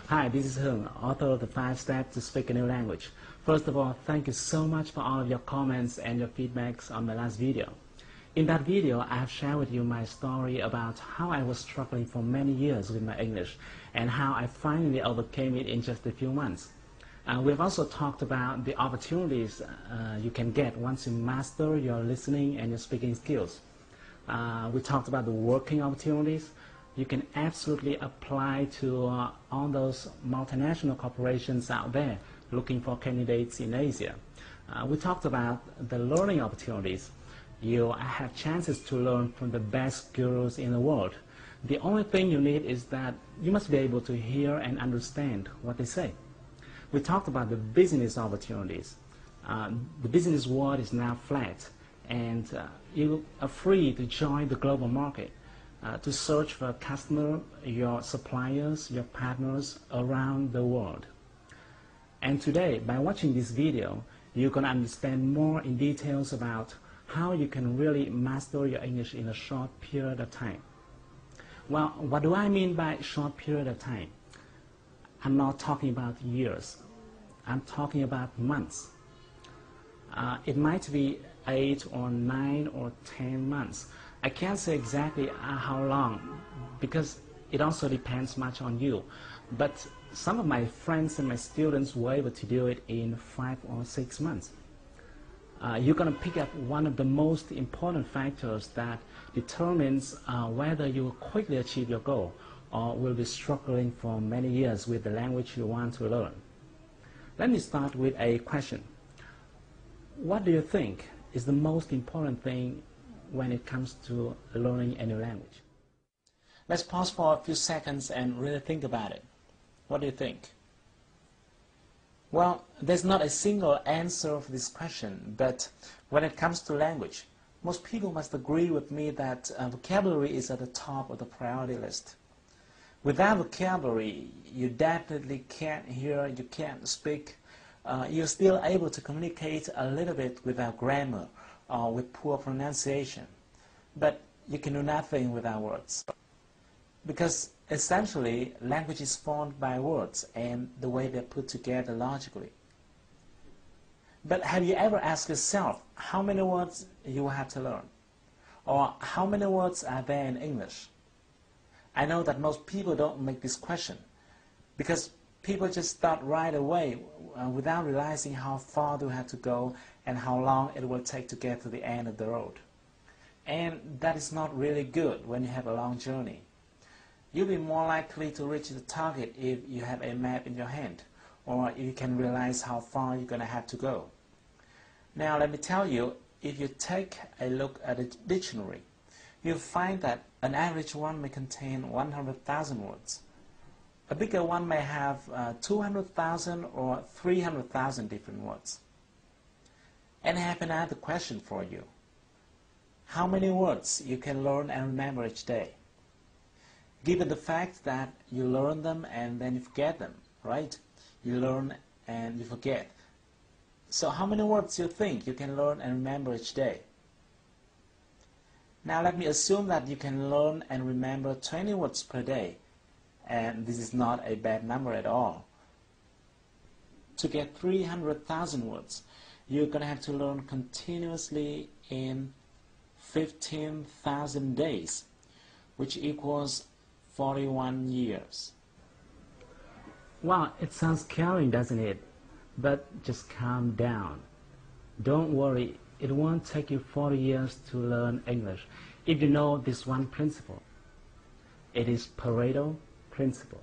Hi, this is Hung, author of the 5 Steps to Speak a New Language. First of all, thank you so much for all of your comments and your feedbacks on my last video. In that video, I have shared with you my story about how I was struggling for many years with my English and how I finally overcame it in just a few months. We've also talked about the opportunities you can get once you master your listening and your speaking skills. We talked about the working opportunities you can absolutely apply to all those multinational corporations out there looking for candidates in Asia. We talked about the learning opportunities. You have chances to learn from the best gurus in the world. The only thing you need is that you must be able to hear and understand what they say. We talked about the business opportunities. The business world is now flat, and you are free to join the global market, to search for a customer, your suppliers, your partners around the world. And today, by watching this video, you can understand more in details about how you can really master your English in a short period of time. Well, what do I mean by short period of time? I'm not talking about years. I'm talking about months. It might be 8 or 9 or 10 months. I can't say exactly how long because it also depends much on you. But some of my friends and my students were able to do it in 5 or 6 months. You're going to pick up one of the most important factors that determines whether you will quickly achieve your goal or will be struggling for many years with the language you want to learn. Let me start with a question. What do you think is the most important thing when it comes to learning a new language? Let's pause for a few seconds and really think about it. What do you think? Well, there's not a single answer for this question, but when it comes to language, most people must agree with me that vocabulary is at the top of the priority list. Without vocabulary, you definitely can't hear, you can't speak. You're still able to communicate a little bit without grammar or with poor pronunciation, but you can do nothing without words. Because essentially, language is formed by words and the way they're put together logically. But have you ever asked yourself how many words you will have to learn? Or how many words are there in English? I know that most people don't make this question because people just start right away without realizing how far they have to go and how long it will take to get to the end of the road. And that is not really good when you have a long journey. You'll be more likely to reach the target if you have a map in your hand or if you can realize how far you're going to have to go. Now let me tell you, if you take a look at a dictionary, you'll find that an average one may contain 100,000 words. A bigger one may have 200,000 or 300,000 different words. And I have another question for you. How many words you can learn and remember each day? Given the fact that you learn them and then you forget them, right? You learn and you forget. So how many words do you think you can learn and remember each day? Now let me assume that you can learn and remember 20 words per day. And this is not a bad number at all. To get 300,000 words, you're going to have to learn continuously in 15,000 days, which equals 41 years. Well, it sounds scary, doesn't it? But just calm down. Don't worry, it won't take you 40 years to learn English if you know this one principle. It is Pareto principle.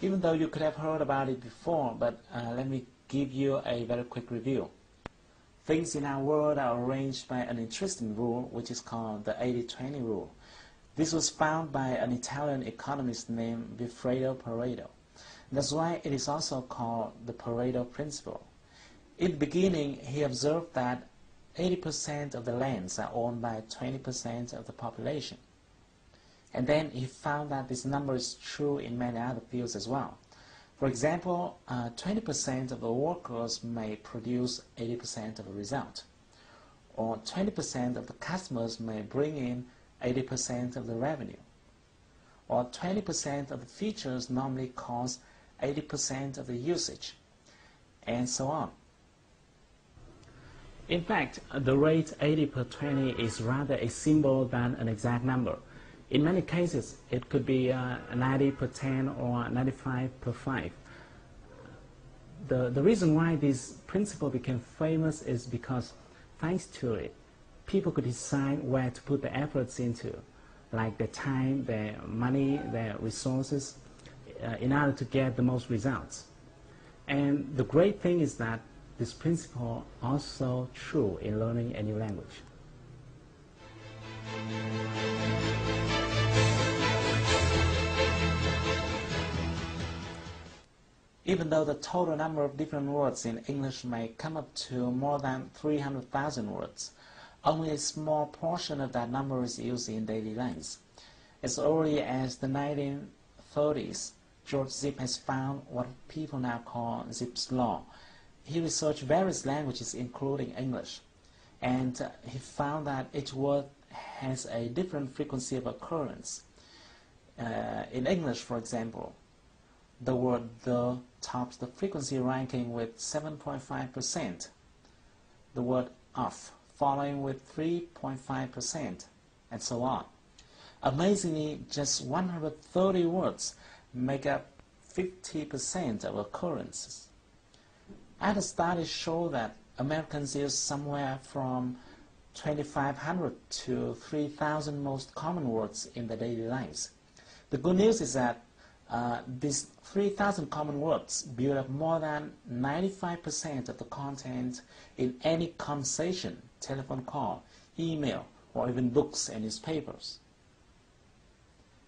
Even though you could have heard about it before, but let me give you a very quick review. Things in our world are arranged by an interesting rule, which is called the 80-20 rule. This was found by an Italian economist named Vilfredo Pareto. That's why it is also called the Pareto principle. In the beginning, he observed that 80% of the lands are owned by 20% of the population. And then he found that this number is true in many other fields as well. For example, 20% of the workers may produce 80% of the result. or 20% of the customers may bring in 80% of the revenue, or 20% of the features normally cause 80% of the usage, and so on. In fact, the rate 80 per 20 is rather a symbol than an exact number. In many cases, it could be 90 per 10 or 95 per 5. The reason why this principle became famous is because, thanks to it, people could decide where to put their efforts into, like their time, their money, their resources, in order to get the most results. And the great thing is that this principle is also true in learning a new language. Even though the total number of different words in English may come up to more than 300,000 words, only a small portion of that number is used in daily lives. As early as the 1930s, George Zip has found what people now call Zipf's law. He researched various languages, including English, and he found that each word has a different frequency of occurrence. In English, for example, the word "the" tops the frequency ranking with 7.5%, the word "of" following with 3.5%, and so on. Amazingly, just 130 words make up 50% of occurrences. Other studies show that Americans use somewhere from 2,500 to 3,000 most common words in their daily lives. The good news is that these 3,000 common words build up more than 95% of the content in any conversation, telephone call, email, or even books and newspapers.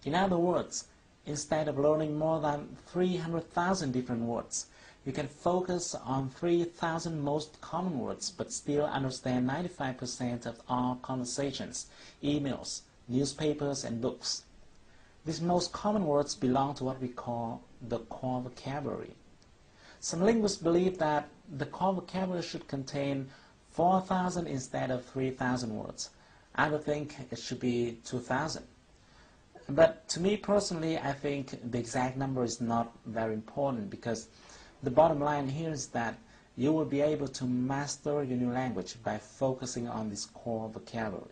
In other words, instead of learning more than 300,000 different words, you can focus on 3,000 most common words but still understand 95% of all conversations, emails, newspapers, and books. These most common words belong to what we call the core vocabulary. Some linguists believe that the core vocabulary should contain 4,000 instead of 3,000 words. Others think it should be 2,000. But to me personally, I think the exact number is not very important, because the bottom line here is that you will be able to master your new language by focusing on this core vocabulary.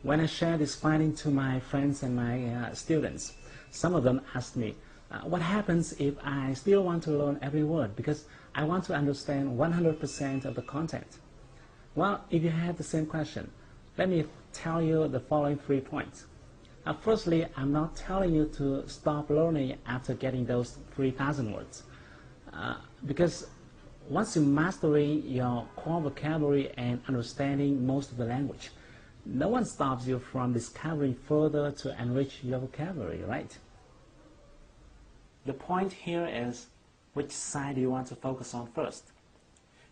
When I share this finding to my friends and my students, some of them ask me, what happens if I still want to learn every word because I want to understand 100% of the content? Well, if you have the same question, let me tell you the following 3 points. Firstly, I'm not telling you to stop learning after getting those 3,000 words. Because once you're mastering your core vocabulary and understanding most of the language, no one stops you from discovering further to enrich your vocabulary, right? The point here is, which side do you want to focus on first?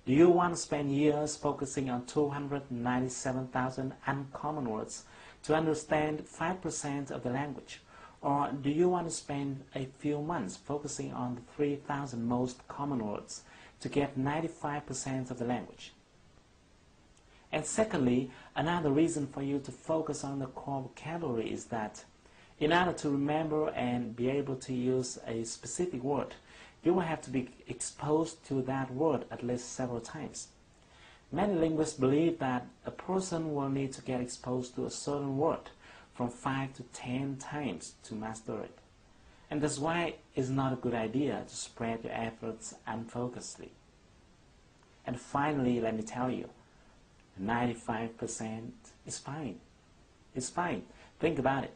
Do you want to spend years focusing on 297,000 uncommon words to understand 5% of the language? Or do you want to spend a few months focusing on the 3,000 most common words to get 95% of the language? And secondly, another reason for you to focus on the core vocabulary is that in order to remember and be able to use a specific word, you will have to be exposed to that word at least several times. Many linguists believe that a person will need to get exposed to a certain word from 5 to 10 times to master it. And that's why it's not a good idea to spread your efforts unfocusedly. And finally, let me tell you, 95% is fine. It's fine. Think about it.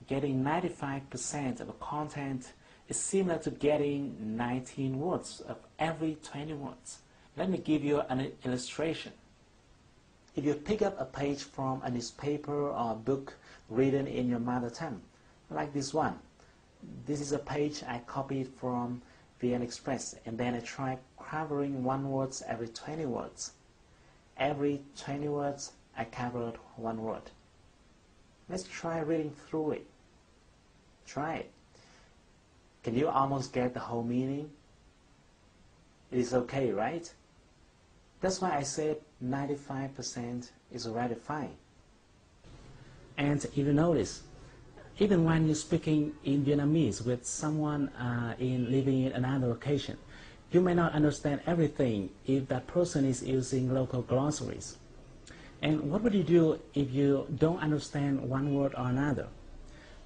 Getting 95% of the content is similar to getting 19 words of every 20 words. Let me give you an illustration. If you pick up a page from a newspaper or a book written in your mother tongue, like this one. This is a page I copied from VN Express, and then I try covering one word every 20 words. Every 20 words, I covered one word. Let's try reading through it. Try it. Can you almost get the whole meaning? It is okay, right? That's why I said 95% is already fine. And if you notice, even when you're speaking in Vietnamese with someone living in another location, you may not understand everything if that person is using local glossaries. And what would you do if you don't understand one word or another?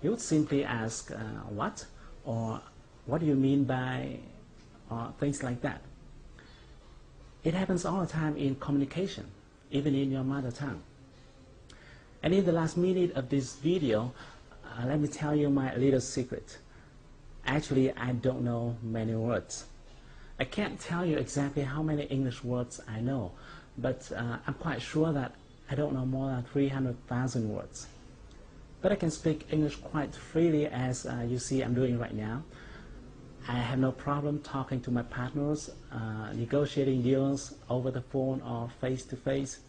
You would simply ask, what? Or what do you mean by, or things like that. It happens all the time in communication, even in your mother tongue. And in the last minute of this video, let me tell you my little secret. Actually, I don't know many words. I can't tell you exactly how many English words I know, but I'm quite sure that I don't know more than 300,000 words. But I can speak English quite freely, as you see I'm doing right now. I have no problem talking to my partners, negotiating deals over the phone or face-to-face.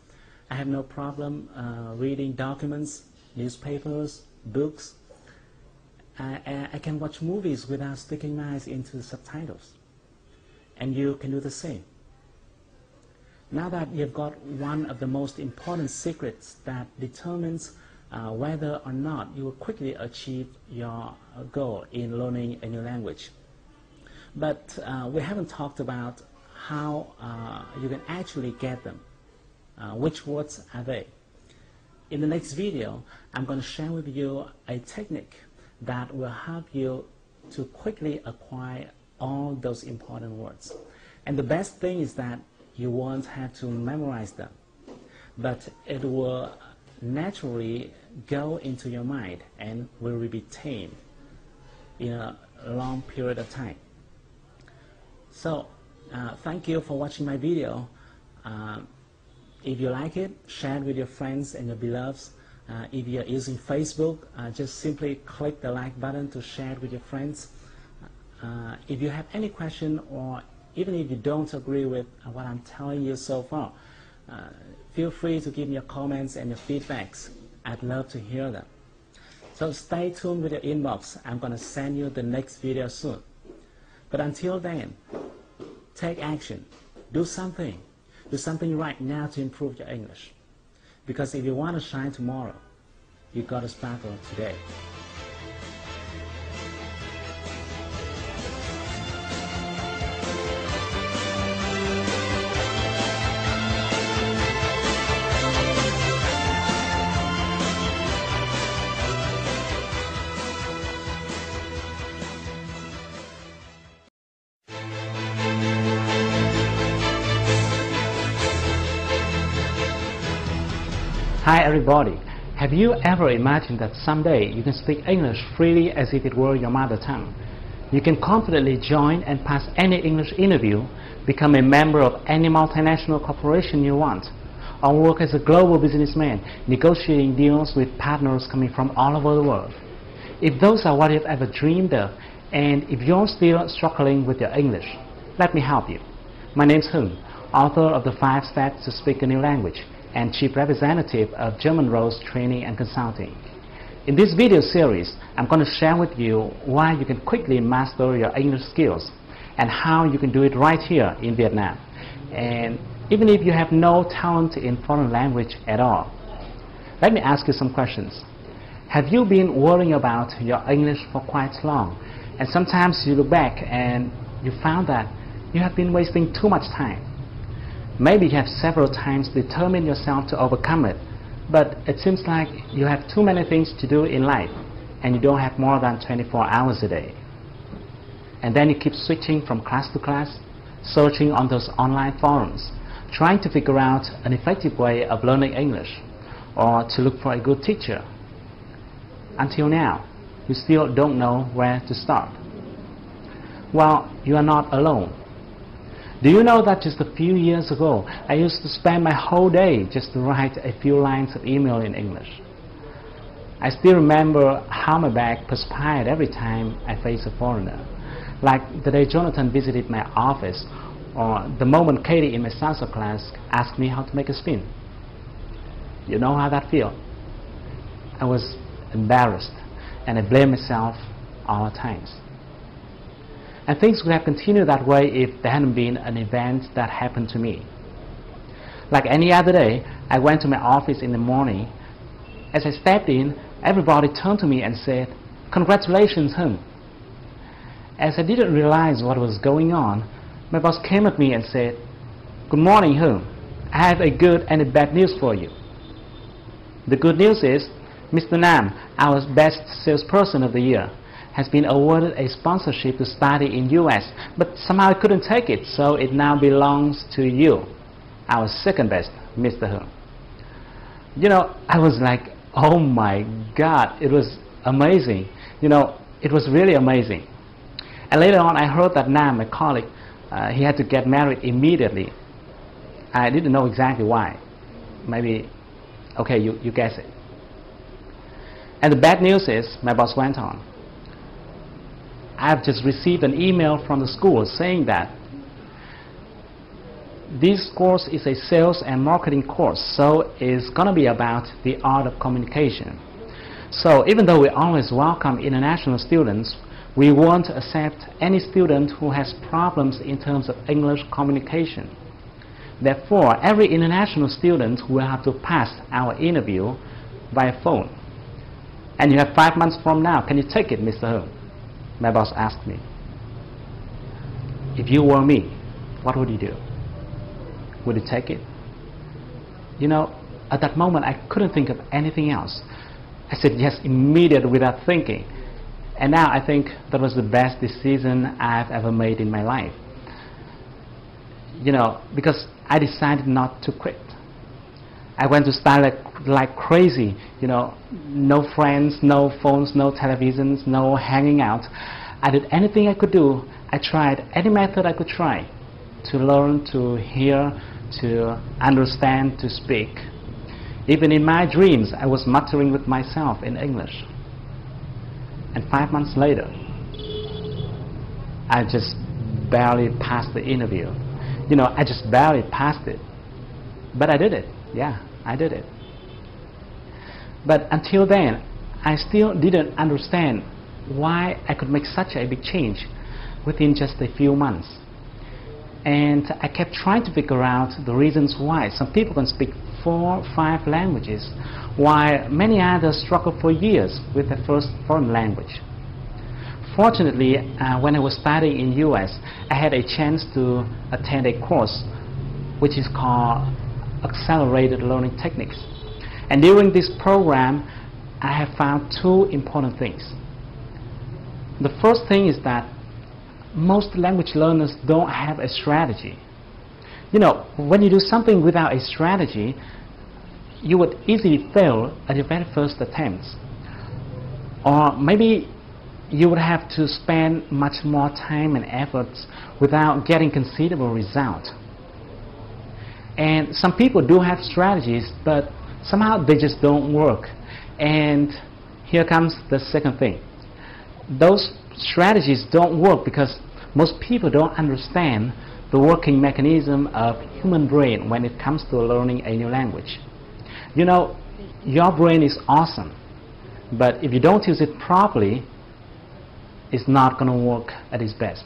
I have no problem reading documents, newspapers, books. I can watch movies without sticking my eyes into the subtitles. And you can do the same. Now that you've got one of the most important secrets that determines whether or not you will quickly achieve your goal in learning a new language. But we haven't talked about how you can actually get them. Which words are they? In the next video, I'm going to share with you a technique that will help you to quickly acquire all those important words. And the best thing is that you won't have to memorize them, but it will naturally go into your mind and will be retained in a long period of time. So, thank you for watching my video. If you like it, share it with your friends and your beloveds. If you're using Facebook, just simply click the like button to share it with your friends. If you have any question, or even if you don't agree with what I'm telling you so far, feel free to give me your comments and your feedbacks. I'd love to hear them. So stay tuned with your inbox. I'm going to send you the next video soon. But until then, take action. Do something. Do something right now to improve your English. Because if you want to shine tomorrow, you got to sparkle today. Hi everybody! Have you ever imagined that someday you can speak English freely as if it were your mother tongue? You can confidently join and pass any English interview, become a member of any multinational corporation you want, or work as a global businessman negotiating deals with partners coming from all over the world. If those are what you've ever dreamed of, and if you're still struggling with your English, let me help you. My name's Hưng, author of the 5 Steps to Speak a New Language, and Chief Representative of German Rose Training and Consulting. In this video series, I'm going to share with you why you can quickly master your English skills and how you can do it right here in Vietnam. And even if you have no talent in foreign language at all. Let me ask you some questions. Have you been worrying about your English for quite long? And sometimes you look back and you found that you have been wasting too much time. Maybe you have several times determined yourself to overcome it, but it seems like you have too many things to do in life and you don't have more than 24 hours a day. And then you keep switching from class to class, searching on those online forums, trying to figure out an effective way of learning English or to look for a good teacher. Until now, you still don't know where to start. Well, you are not alone. Do you know that just a few years ago, I used to spend my whole day just to write a few lines of email in English? I still remember how my back perspired every time I faced a foreigner. Like the day Jonathan visited my office, or the moment Katie in my salsa class asked me how to make a spin. You know how that feels? I was embarrassed, and I blamed myself all the times. And things would have continued that way if there hadn't been an event that happened to me. Like any other day, I went to my office in the morning. As I stepped in, everybody turned to me and said, "Congratulations, Hung." As I didn't realize what was going on, my boss came at me and said, "Good morning, Hung. I have a good and a bad news for you. The good news is Mr. Nam, our best salesperson of the year, has been awarded a sponsorship to study in US, but somehow I couldn't take it, so it now belongs to you, our second best, Mr. Hung." You know, I was like, oh my God, it was amazing. You know, it was really amazing. And later on, I heard that Nam, my colleague, he had to get married immediately. I didn't know exactly why. Maybe, okay, you guess it. And the bad news is, my boss went on, I've just received an email from the school saying that this course is a sales and marketing course, so it's going to be about the art of communication. So even though we always welcome international students, we won't accept any student who has problems in terms of English communication. Therefore, every international student will have to pass our interview by phone. And you have 5 months from now. Can you take it, Mr. Hung? My boss asked me. If you were me, what would you do? Would you take it? You know, at that moment, I couldn't think of anything else. I said yes immediately without thinking. And now I think that was the best decision I've ever made in my life. You know, because I decided not to quit. I went to study like crazy, you know, no friends, no phones, no televisions, no hanging out. I did anything I could do. I tried any method I could try to learn, to hear, to understand, to speak. Even in my dreams, I was muttering with myself in English. And 5 months later, I just barely passed the interview. You know, I just barely passed it. But I did it. Yeah, I did it. But until then, I still didn't understand why I could make such a big change within just a few months. And I kept trying to figure out the reasons why some people can speak 4, 5 languages, while many others struggle for years with their first foreign language. Fortunately, when I was studying in US, I had a chance to attend a course which is called Accelerated Learning Techniques. And during this program, I have found 2 important things. The first thing is that most language learners don't have a strategy. You know, when you do something without a strategy, you would easily fail at your very first attempts. Or maybe you would have to spend much more time and efforts without getting considerable result. And some people do have strategies, but somehow they just don't work. And here comes the second thing. Those strategies don't work because most people don't understand the working mechanism of human brain when it comes to learning a new language. You know, your brain is awesome, but if you don't use it properly, it's not going to work at its best.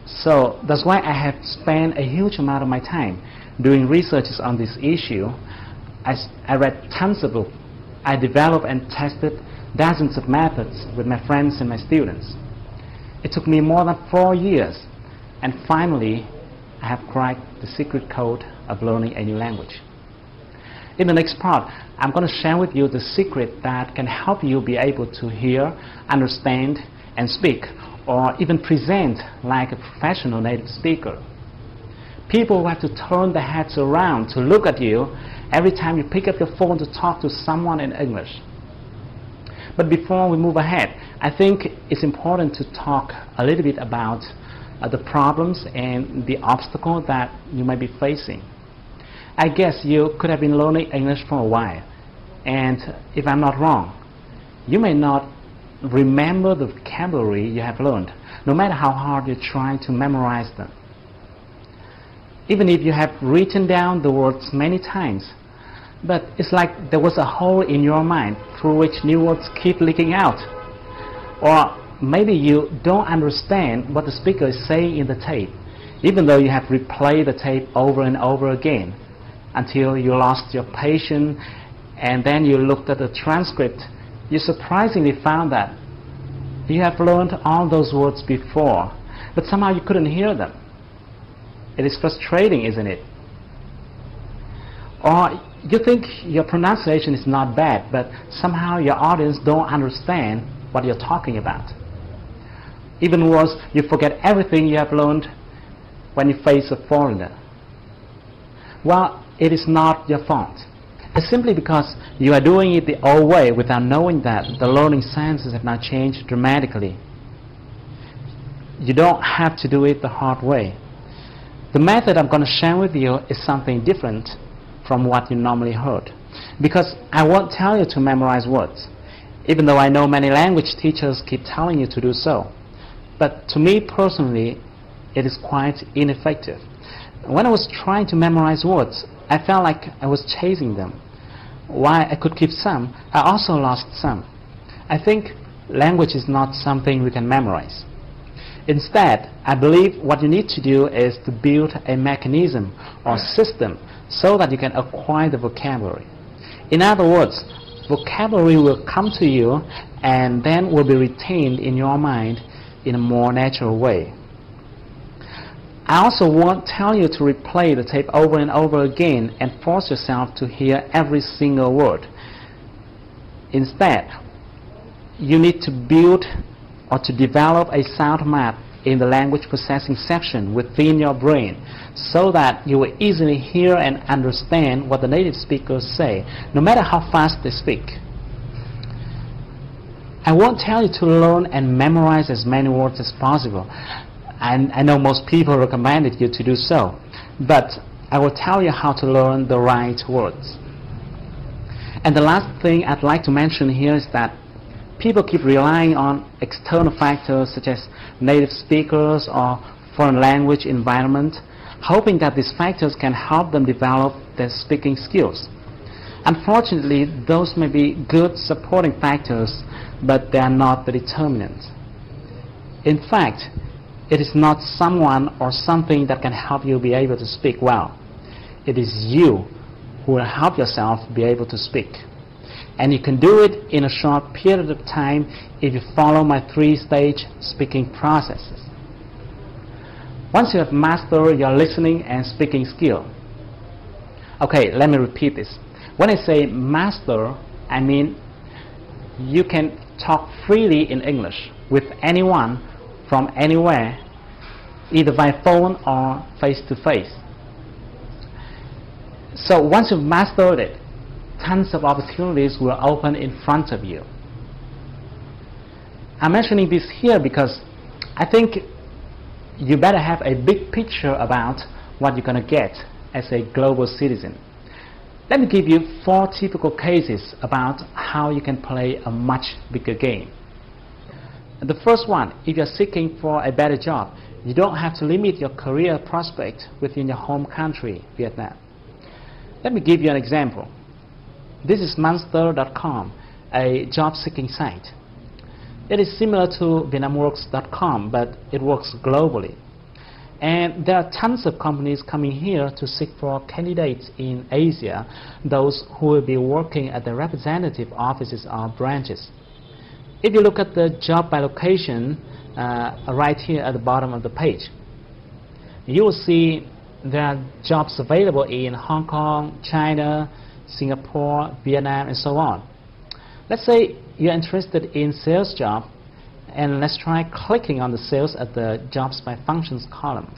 So that's why I have spent a huge amount of my time doing researches on this issue. I read tons of books. I developed and tested dozens of methods with my friends and my students. It took me more than 4 years, and finally I have cracked the secret code of learning a new language. In the next part, I'm going to share with you the secret that can help you be able to hear, understand, and speak, or even present like a professional native speaker. People will have to turn their heads around to look at you every time you pick up your phone to talk to someone in English. But before we move ahead, I think it's important to talk a little bit about the problems and the obstacles that you might be facing. I guess you could have been learning English for a while, and if I'm not wrong, you may not remember the vocabulary you have learned, no matter how hard you try to memorize them. Even if you have written down the words many times, but it's like there was a hole in your mind through which new words keep leaking out. Or maybe you don't understand what the speaker is saying in the tape. even though you have replayed the tape over and over again until you lost your patience, and then you looked at the transcript, you surprisingly found that you have learned all those words before, but somehow you couldn't hear them. It is frustrating, isn't it? Or you think your pronunciation is not bad, but somehow your audience don't understand what you're talking about. Even worse, you forget everything you have learned when you face a foreigner. Well, it is not your fault. It's simply because you are doing it the old way without knowing that the learning sciences have now changed dramatically. You don't have to do it the hard way. The method I'm going to share with you is something different from what you normally heard, because I won't tell you to memorize words, even though I know many language teachers keep telling you to do so. But to me personally, it is quite ineffective. When I was trying to memorize words, I felt like I was chasing them. While I could keep some, I also lost some. I think language is not something we can memorize. Instead, I believe what you need to do is to build a mechanism or system so that you can acquire the vocabulary. In other words, vocabulary will come to you and then will be retained in your mind in a more natural way. I also won't tell you to replay the tape over and over again and force yourself to hear every single word. Instead, you need to build or to develop a sound map in the language processing section within your brain so that you will easily hear and understand what the native speakers say, no matter how fast they speak. I won't tell you to learn and memorize as many words as possible. And I know most people recommended you to do so, but I will tell you how to learn the right words. And the last thing I'd like to mention here is that people keep relying on external factors such as native speakers or foreign language environment, hoping that these factors can help them develop their speaking skills. Unfortunately, those may be good supporting factors, but they are not the determinant. In fact, it is not someone or something that can help you be able to speak well. It is you who will help yourself be able to speak. And you can do it in a short period of time if you follow my 3-stage speaking processes. Once you have mastered your listening and speaking skill. Okay, let me repeat this. When I say master, I mean you can talk freely in English with anyone from anywhere, either by phone or face-to-face. So once you've mastered it, tons of opportunities will open in front of you. I'm mentioning this here because I think you better have a big picture about what you're going to get as a global citizen. Let me give you 4 typical cases about how you can play a much bigger game. The first one, if you're seeking for a better job, you don't have to limit your career prospect within your home country, Vietnam. Let me give you an example. This is Monster.com, a job-seeking site. It is similar to VietnamWorks.com, but it works globally. And there are tons of companies coming here to seek for candidates in Asia, those who will be working at the representative offices or branches. If you look at the job by location right here at the bottom of the page, you will see there are jobs available in Hong Kong, China, Singapore, Vietnam, and so on. Let's say you're interested in sales job, and let's try clicking on the sales at the jobs by functions column.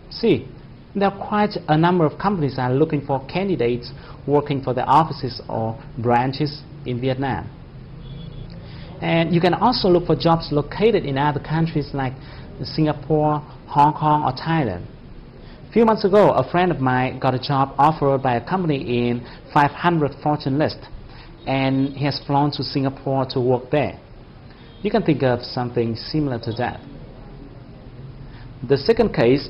See, there are quite a number of companies that are looking for candidates working for their offices or branches in Vietnam. And you can also look for jobs located in other countries like Singapore, Hong Kong, or Thailand. A few months ago, a friend of mine got a job offered by a company in 500 Fortune list, and he has flown to Singapore to work there. You can think of something similar to that. The second case,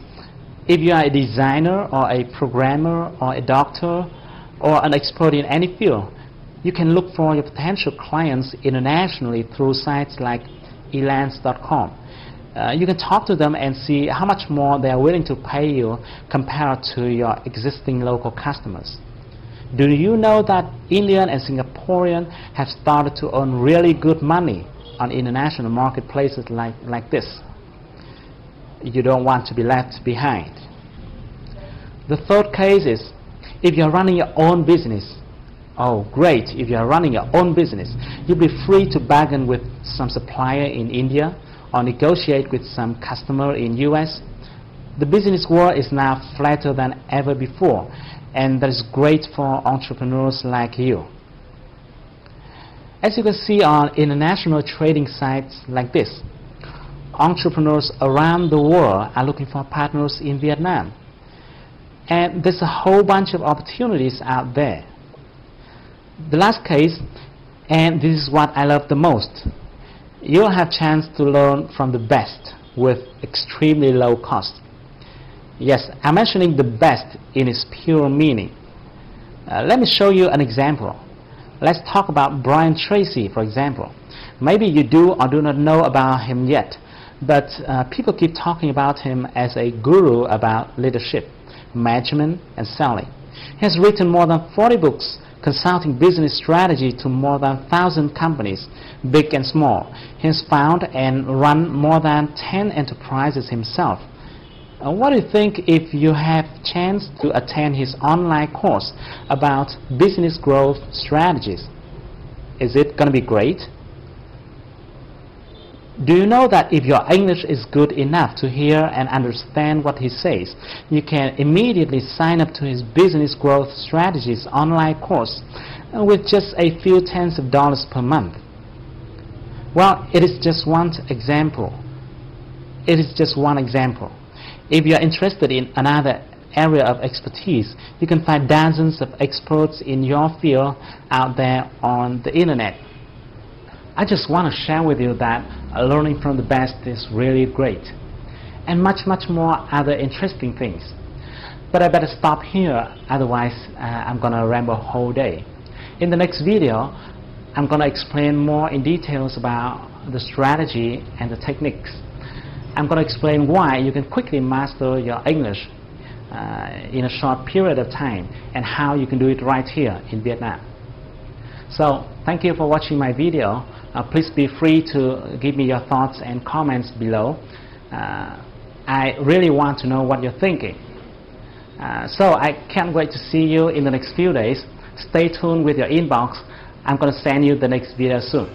if you are a designer or a programmer or a doctor or an expert in any field, you can look for your potential clients internationally through sites like elance.com. You can talk to them and see how much more they are willing to pay you compared to your existing local customers. Do you know that Indian and Singaporean have started to earn really good money on international marketplaces like this? You don't want to be left behind. The third case is, if you're running your own business, oh great, if you're running your own business, you'll be free to bargain with some supplier in India or negotiate with some customer in US. The business world is now flatter than ever before, and that is great for entrepreneurs like you. As you can see on international trading sites like this, entrepreneurs around the world are looking for partners in Vietnam. And there's a whole bunch of opportunities out there. The last case, and this is what I love the most, you'll have a chance to learn from the best with extremely low cost. Yes, I'm mentioning the best in its pure meaning. Let me show you an example. Let's talk about Brian Tracy, for example. Maybe you do or do not know about him yet, but people keep talking about him as a guru about leadership, management, and selling. He has written more than 40 books consulting business strategy to more than 1,000 companies, big and small. He has founded and run more than 10 enterprises himself. What do you think if you have chance to attend his online course about business growth strategies? Is it going to be great? Do you know that if your English is good enough to hear and understand what he says, you can immediately sign up to his business growth strategies online course with just a few tens of dollars per month? Well, it is just one example. It is just one example. If you are interested in another area of expertise, you can find dozens of experts in your field out there on the internet. I just want to share with you that learning from the best is really great, and much more other interesting things. But I better stop here, otherwise I'm going to ramble a whole day. In the next video, I'm going to explain more in details about the strategy and the techniques. I'm going to explain why you can quickly master your English in a short period of time, and how you can do it right here in Vietnam. So, thank you for watching my video. Please be free to give me your thoughts and comments below. I really want to know what you're thinking. So I can't wait to see you in the next few days. Stay tuned with your inbox. I'm going to send you the next video soon.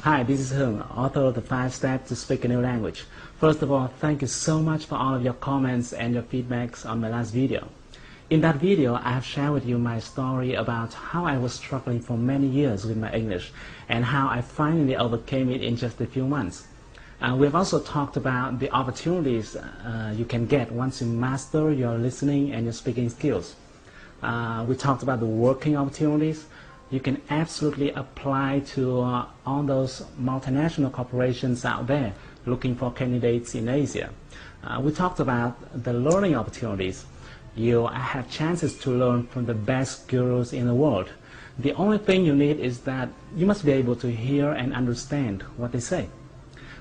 Hi, this is Hung, author of the 5 Steps to Speak a New Language. First of all, thank you so much for all of your comments and your feedbacks on my last video. In that video, I have shared with you my story about how I was struggling for many years with my English and how I finally overcame it in just a few months. We have also talked about the opportunities you can get once you master your listening and your speaking skills. We talked about the working opportunities you can absolutely apply to all those multinational corporations out there looking for candidates in Asia. We talked about the learning opportunities. You have chances to learn from the best gurus in the world. The only thing you need is that you must be able to hear and understand what they say.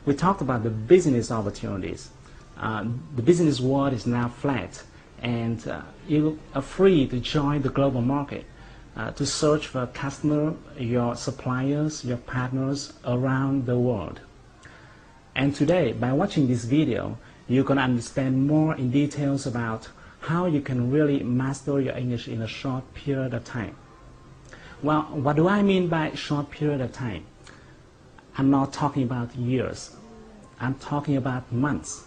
We talked about the business opportunities. The business world is now flat, and you are free to join the global market. To search for a customer, your suppliers, your partners around the world. And today, by watching this video, you can understand more in details about how you can really master your English in a short period of time. Well, what do I mean by short period of time? I'm not talking about years. I'm talking about months.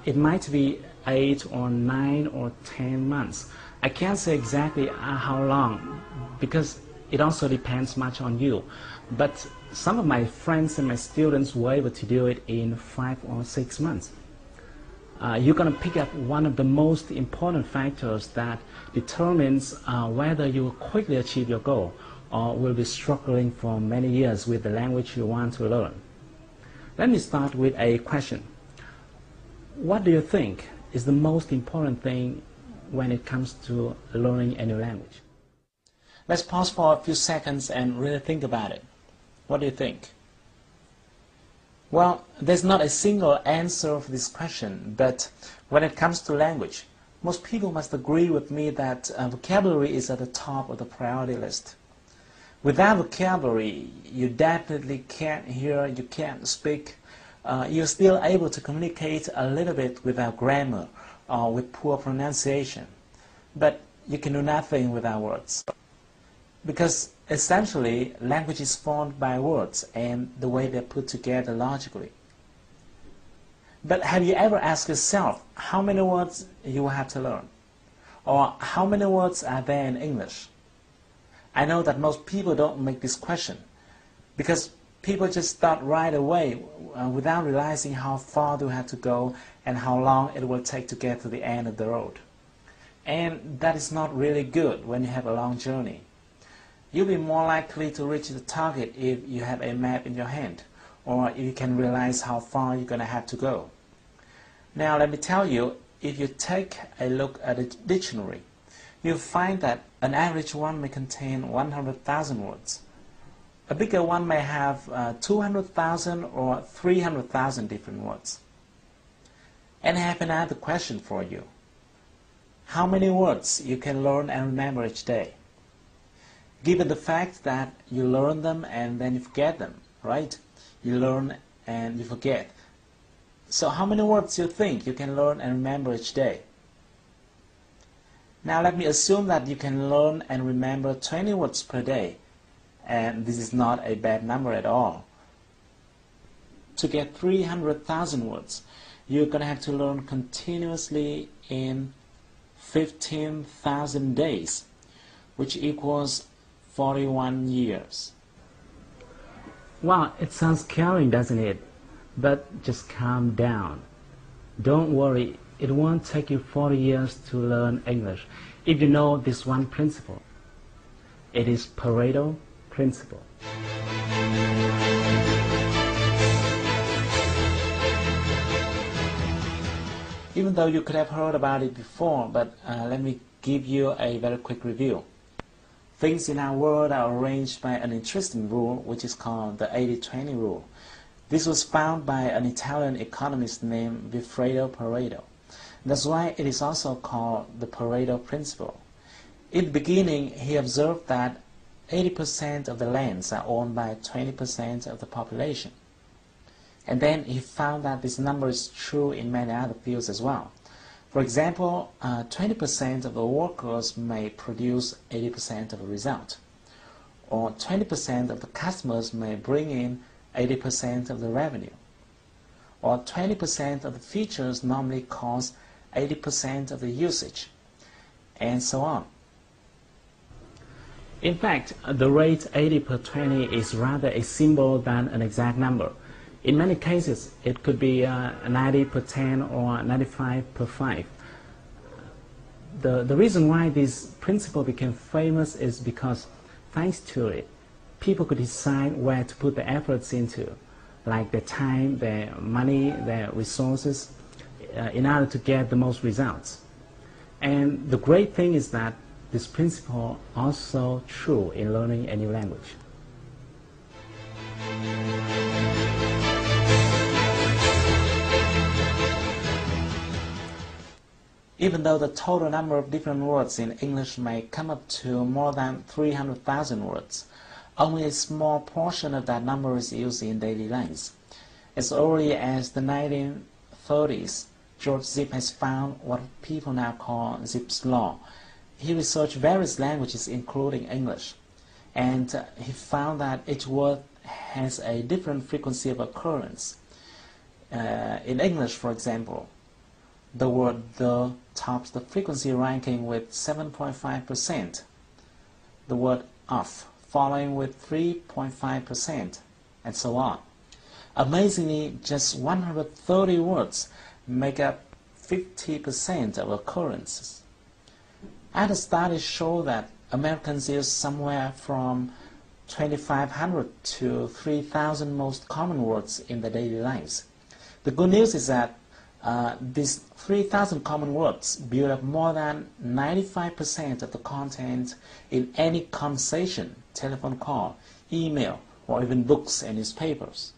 It might be 8 or 9 or 10 months. I can't say exactly how long, because it also depends much on you. But some of my friends and my students were able to do it in 5 or 6 months. you're going to pick up one of the most important factors that determines whether you will quickly achieve your goal or will be struggling for many years with the language you want to learn. Let me start with a question. What do you think is the most important thing when it comes to learning a new language? Let's pause for a few seconds and really think about it. What do you think? Well, there's not a single answer for this question, but when it comes to language, most people must agree with me that vocabulary is at the top of the priority list. Without vocabulary, you definitely can't hear, you can't speak. You're still able to communicate a little bit without grammar or with poor pronunciation, but you can do nothing without words. Because essentially, language is formed by words and the way they're put together logically. But have you ever asked yourself how many words you will have to learn? Or how many words are there in English? I know that most people don't make this question because people just start right away without realizing how far they have to go and how long it will take to get to the end of the road. And that is not really good when you have a long journey. You'll be more likely to reach the target if you have a map in your hand, or if you can realize how far you're going to have to go. Now let me tell you, if you take a look at a dictionary, you'll find that an average one may contain 100,000 words. A bigger one may have 200,000 or 300,000 different words. And I have another question for you. How many words you can learn and remember each day? Given the fact that you learn them and then you forget them, right? You learn and you forget. So how many words do you think you can learn and remember each day? Now let me assume that you can learn and remember 20 words per day. And this is not a bad number at all. To get 300,000 words, you're going to have to learn continuously in 15,000 days, which equals 41 years. Wow, it sounds scary, doesn't it? But just calm down. Don't worry, it won't take you 40 years to learn English if you know this one principle. It is Pareto principle. Even though you could have heard about it before, but let me give you a very quick review. Things in our world are arranged by an interesting rule, which is called the 80-20 rule. This was found by an Italian economist named Vilfredo Pareto. That's why it is also called the Pareto principle. In the beginning, he observed that 80% of the lands are owned by 20% of the population. And then he found that this number is true in many other fields as well. For example, 20% of the workers may produce 80% of the result, or 20% of the customers may bring in 80% of the revenue, or 20% of the features normally cause 80% of the usage, and so on. In fact, the rate 80 per 20 is rather a symbol than an exact number. In many cases, it could be 90 per 10 or 95 per 5. The reason why this principle became famous is because, thanks to it, people could decide where to put their efforts into, like their time, their money, their resources, in order to get the most results. And the great thing is that this principle is also true in learning a new language. Even though the total number of different words in English may come up to more than 300,000 words, only a small portion of that number is used in daily life. As early as the 1930s, George Zip has found what people now call Zipf's law. He researched various languages, including English, and he found that each word has a different frequency of occurrence. In English, for example, the word the tops the frequency ranking with 7.5%, the word of following with 3.5%, and so on. Amazingly, just 130 words make up 50% of occurrences. And studies show that Americans use somewhere from 2,500 to 3,000 most common words in their daily lives. The good news is that these 3,000 common words build up more than 95% of the content in any conversation, telephone call, email, or even books and newspapers.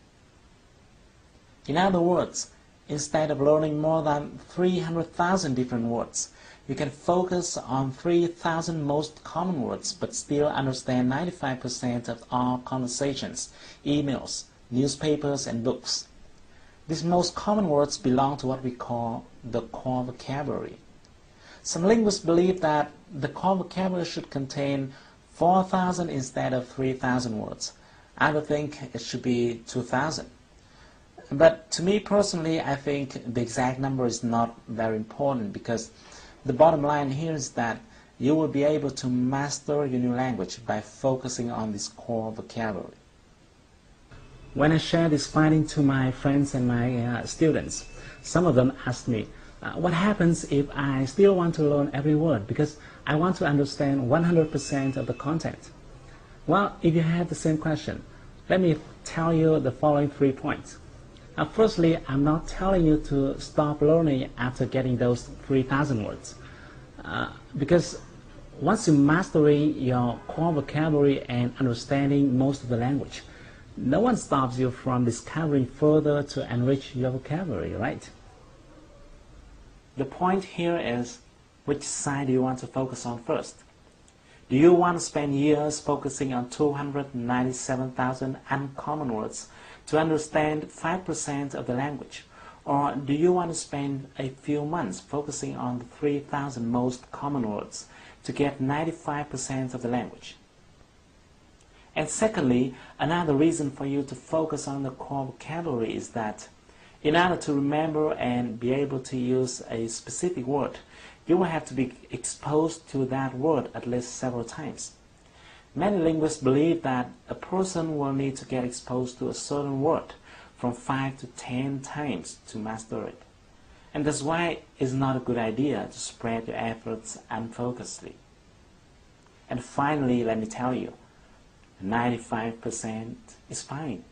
In other words, instead of learning more than 300,000 different words, you can focus on 3,000 most common words but still understand 95% of all conversations, emails, newspapers, and books. These most common words belong to what we call the core vocabulary. Some linguists believe that the core vocabulary should contain 4,000 instead of 3,000 words. Others think it should be 2,000. But to me personally, I think the exact number is not very important, because the bottom line here is that you will be able to master your new language by focusing on this core vocabulary. When I share this finding to my friends and my students, some of them ask me, what happens if I still want to learn every word because I want to understand 100% of the content? Well, if you have the same question, let me tell you the following 3 points. Firstly, I'm not telling you to stop learning after getting those 3,000 words. Because once you mastering your core vocabulary and understanding most of the language, no one stops you from discovering further to enrich your vocabulary, right? The point here is, which side do you want to focus on first? Do you want to spend years focusing on 297,000 uncommon words to understand 5% of the language? Or do you want to spend a few months focusing on the 3,000 most common words to get 95% of the language? And secondly, another reason for you to focus on the core vocabulary is that in order to remember and be able to use a specific word, you will have to be exposed to that word at least several times. Many linguists believe that a person will need to get exposed to a certain word from 5 to 10 times to master it. And that's why it's not a good idea to spread your efforts unfocusedly. And finally, let me tell you, 95% is fine.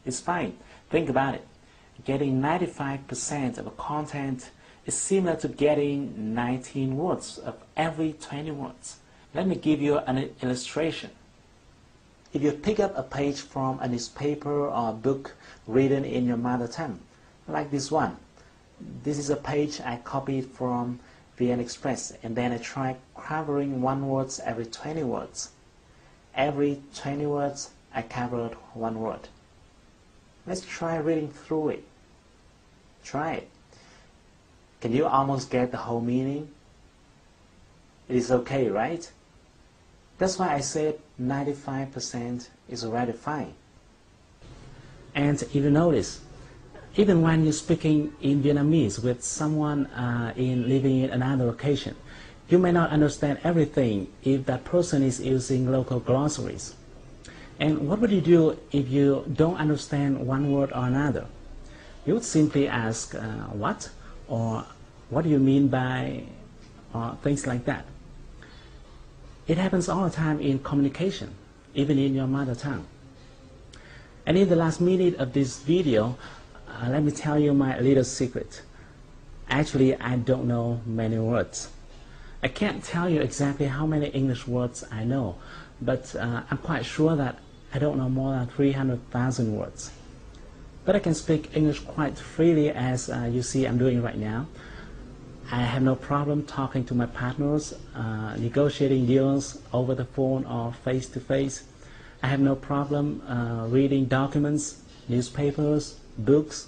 It's fine. Think about it. Getting 95% of a content is similar to getting 19 words of every 20 words. Let me give you an illustration. If you pick up a page from a newspaper or a book written in your mother tongue, like this one. This is a page I copied from VN Express, and then I tried covering one word every 20 words. Every 20 words, I covered one word. Let's try reading through it. Try it. Can you almost get the whole meaning? It is okay, right? That's why I said 95% is already fine. And if you notice, even when you're speaking in Vietnamese with someone living in another location, you may not understand everything if that person is using local glossaries. And what would you do if you don't understand one word or another? You would simply ask, what? Or what do you mean by, or things like that. It happens all the time in communication, even in your mother tongue. And in the last minute of this video, let me tell you my little secret. Actually, I don't know many words. I can't tell you exactly how many English words I know, but I'm quite sure that I don't know more than 300,000 words. But I can speak English quite freely, as you see I'm doing right now. I have no problem talking to my partners, negotiating deals over the phone or face-to-face. I have no problem reading documents, newspapers, books.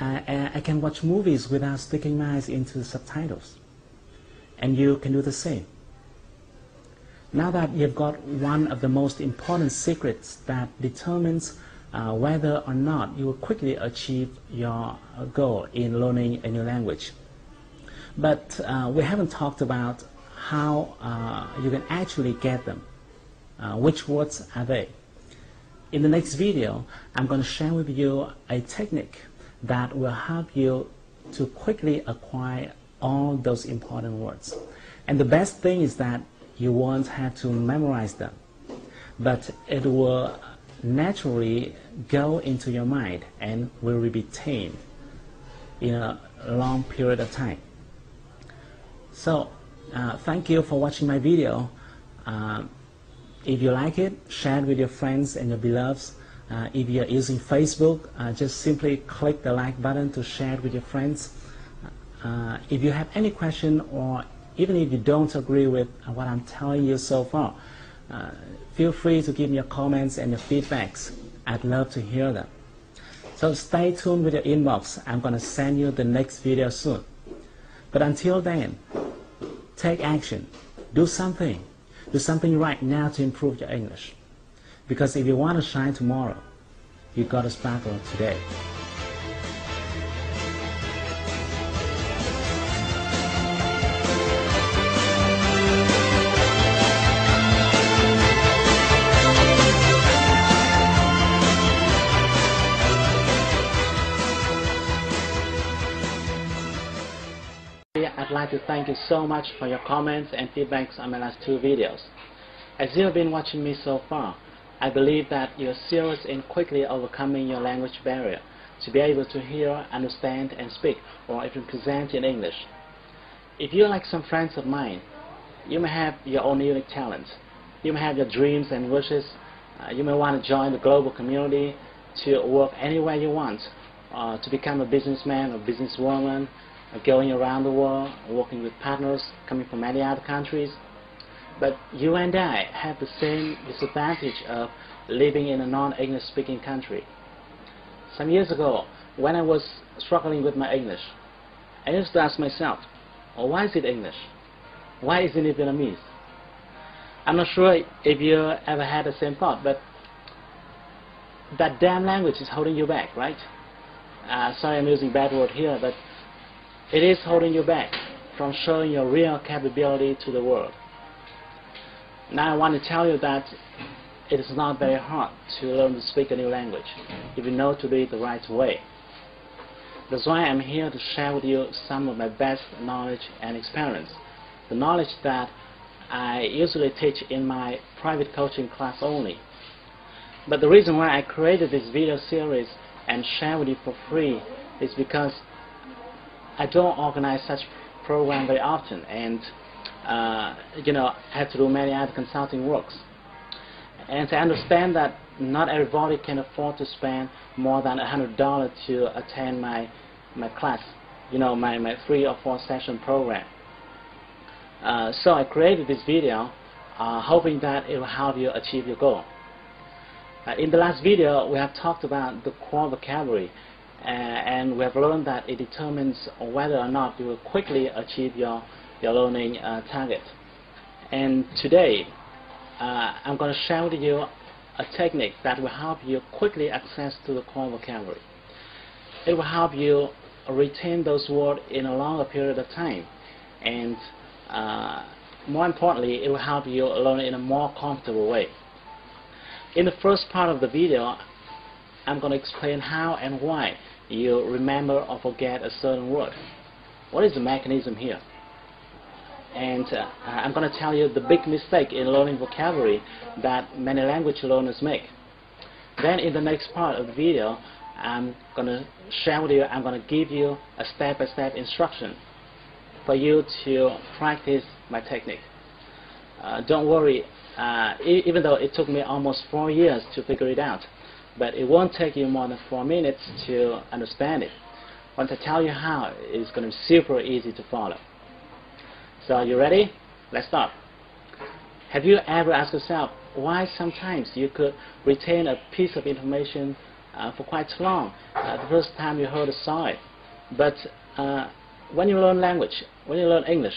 I can watch movies without sticking my eyes into the subtitles. And you can do the same. Now that you've got one of the most important secrets that determines whether or not you will quickly achieve your goal in learning a new language. But we haven't talked about how you can actually get them. Which words are they? In the next video, I'm going to share with you a technique that will help you to quickly acquire all those important words. And the best thing is that you won't have to memorize them, but it will naturally go into your mind and will be retained in a long period of time. So thank you for watching my video. If you like it, share it with your friends and your beloveds. If you're using Facebook, just simply click the like button to share it with your friends. If you have any question, or even if you don't agree with what I'm telling you so far, feel free to give me your comments and your feedbacks. I'd love to hear them. So stay tuned with your inbox. I'm going to send you the next video soon. But until then, take action. Do something. Do something right now to improve your English. Because if you want to shine tomorrow, you got to sparkle today. I'd like to thank you so much for your comments and feedbacks on my last 2 videos. As you have been watching me so far, I believe that you're serious in quickly overcoming your language barrier to be able to hear, understand, and speak, or even present in English. If you're like some friends of mine, you may have your own unique talents. You may have your dreams and wishes. You may want to join the global community, to work anywhere you want, to become a businessman or businesswoman, going around the world, working with partners coming from many other countries. But you and I have the same disadvantage of living in a non-English speaking country. Some years ago, when I was struggling with my English, I used to ask myself, oh, why is it English? Why isn't it Vietnamese? I'm not sure if you ever had the same thought, but that damn language is holding you back, right? Sorry I'm using bad word here, but it is holding you back from showing your real capability to the world. Now I want to tell you that it is not very hard to learn to speak a new language if you know to do it the right way. That's why I'm here to share with you some of my best knowledge and experience, the knowledge that I usually teach in my private coaching class only. But the reason why I created this video series and share with you for free is because I don't organize such program very often, and I have to do many other consulting works. And I understand that not everybody can afford to spend more than $100 to attend my class, my 3 or 4 session program. So I created this video hoping that it will help you achieve your goal. In the last video, we have talked about the core vocabulary, and we have learned that it determines whether or not you will quickly achieve your learning target. And today, I'm going to share with you a technique that will help you quickly access to the core vocabulary. It will help you retain those words in a longer period of time, and more importantly, it will help you learn in a more comfortable way. In the first part of the video, I'm going to explain how and why you remember or forget a certain word. What is the mechanism here? And I'm going to tell you the big mistake in learning vocabulary that many language learners make. Then in the next part of the video, I'm going to share with you, I'm going to give you a step-by-step instruction for you to practice my technique. Don't worry, even though it took me almost 4 years to figure it out, but it won't take you more than 4 minutes to understand it. Once I tell you how, it's going to be super easy to follow. So are you ready? Let's start. Have you ever asked yourself why sometimes you could retain a piece of information for quite long the first time you heard or saw it, but when you learn language, when you learn English,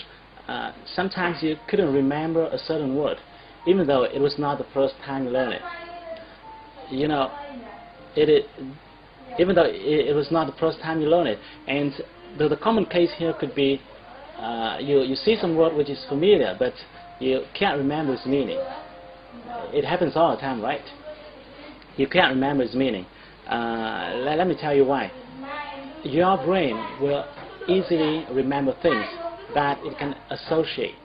sometimes you couldn't remember a certain word, even though it was not the first time you learned it. Even though it was not the first time you learned it, and the common case here could be you see some word which is familiar, but you can't remember its meaning. It happens all the time, right? You can't remember its meaning. Let me tell you why. Your brain will easily remember things that it can associate.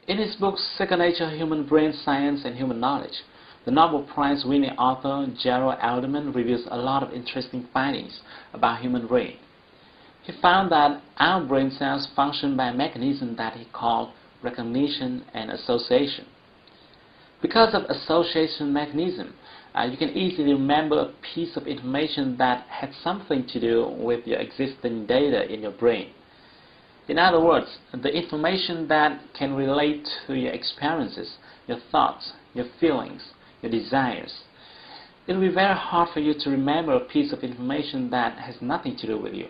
In his book, Second Nature, Human Brain Science and Human Knowledge, the Nobel Prize-winning author Gerald Alderman reveals a lot of interesting findings about human brain. He found that our brain cells function by a mechanism that he called recognition and association. Because of association mechanism, you can easily remember a piece of information that had something to do with your existing data in your brain. In other words, the information that can relate to your experiences, your thoughts, your feelings, your desires. It will be very hard for you to remember a piece of information that has nothing to do with you.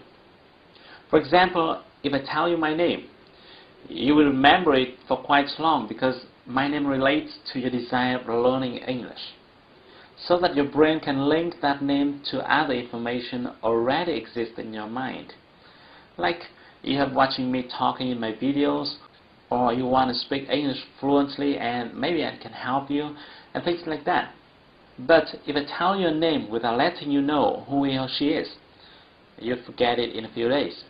For example, if I tell you my name, you will remember it for quite long because my name relates to your desire of learning English, so that your brain can link that name to other information already exist in your mind. Like you have watching me talking in my videos, or you want to speak English fluently and maybe I can help you, and things like that. But if I tell you a name without letting you know who he or she is, you forget it in a few days.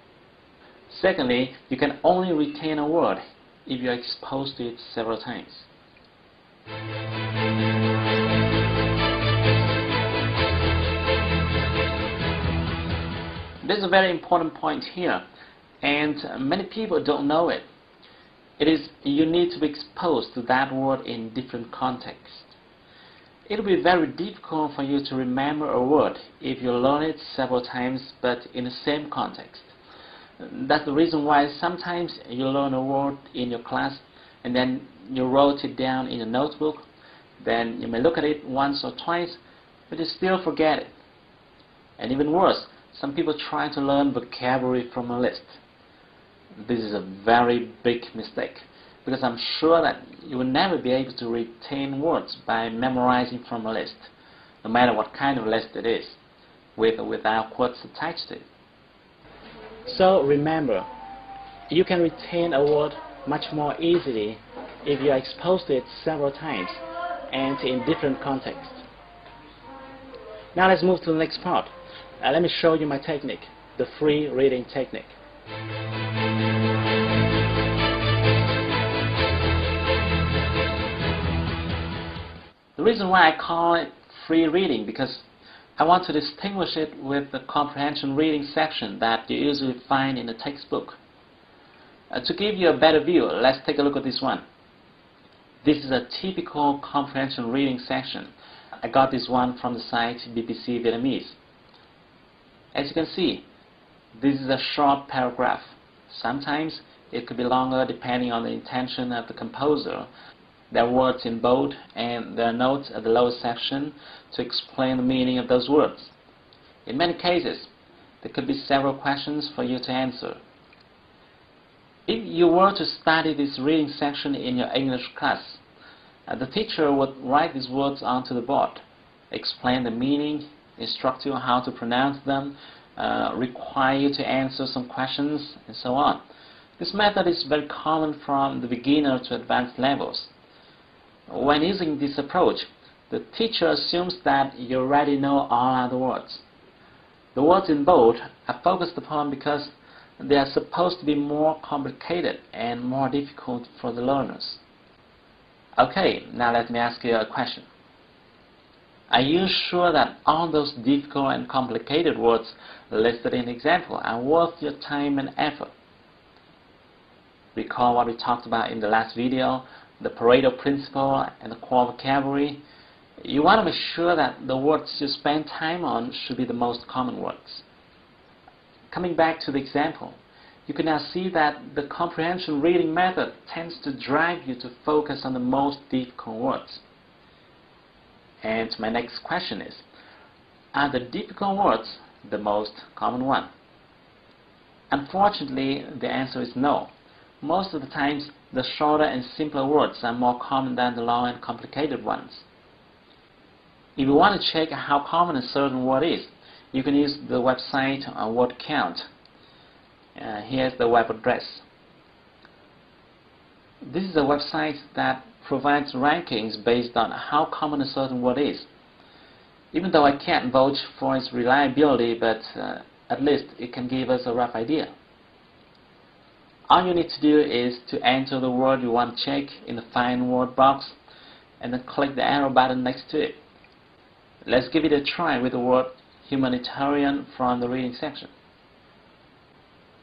Secondly, you can only retain a word if you are exposed to it several times. There's a very important point here, and many people don't know it. It is you need to be exposed to that word in different contexts. It will be very difficult for you to remember a word if you learn it several times but in the same context. That's the reason why sometimes you learn a word in your class and then you wrote it down in a notebook. Then you may look at it once or twice, but you still forget it. And even worse, some people try to learn vocabulary from a list. This is a very big mistake, because I'm sure that you will never be able to retain words by memorizing from a list, no matter what kind of list it is, with or without quotes attached to it. So remember, you can retain a word much more easily if you are exposed to it several times and in different contexts. Now let's move to the next part. Let me show you my technique, the free reading technique. The reason why I call it free reading because I want to distinguish it with the comprehension reading section that you usually find in the textbook. To give you a better view, let's take a look at this one. This is a typical comprehension reading section. I got this one from the site BBC Vietnamese. As you can see, this is a short paragraph. Sometimes it could be longer depending on the intention of the composer. There are words in bold and there are notes at the lower section to explain the meaning of those words. In many cases, there could be several questions for you to answer. If you were to study this reading section in your English class, the teacher would write these words onto the board, explain the meaning, instruct you on how to pronounce them, require you to answer some questions, and so on. This method is very common from the beginner to advanced levels. When using this approach, the teacher assumes that you already know all other words. The words in bold are focused upon because they are supposed to be more complicated and more difficult for the learners. Okay, now let me ask you a question. Are you sure that all those difficult and complicated words listed in the example are worth your time and effort? Recall what we talked about in the last video, the Pareto principle and the core vocabulary. You want to make sure that the words you spend time on should be the most common words. Coming back to the example, you can now see that the comprehension reading method tends to drive you to focus on the most difficult words. And my next question is, are the difficult words the most common one? Unfortunately, the answer is no. Most of the times, the shorter and simpler words are more common than the long and complicated ones. If you want to check how common a certain word is, you can use the website Word Count. Here's the web address. This is a website that provides rankings based on how common a certain word is. Even though I can't vouch for its reliability, but at least it can give us a rough idea. All you need to do is to enter the word you want to check in the Find Word box and then click the arrow button next to it. Let's give it a try with the word humanitarian from the reading section.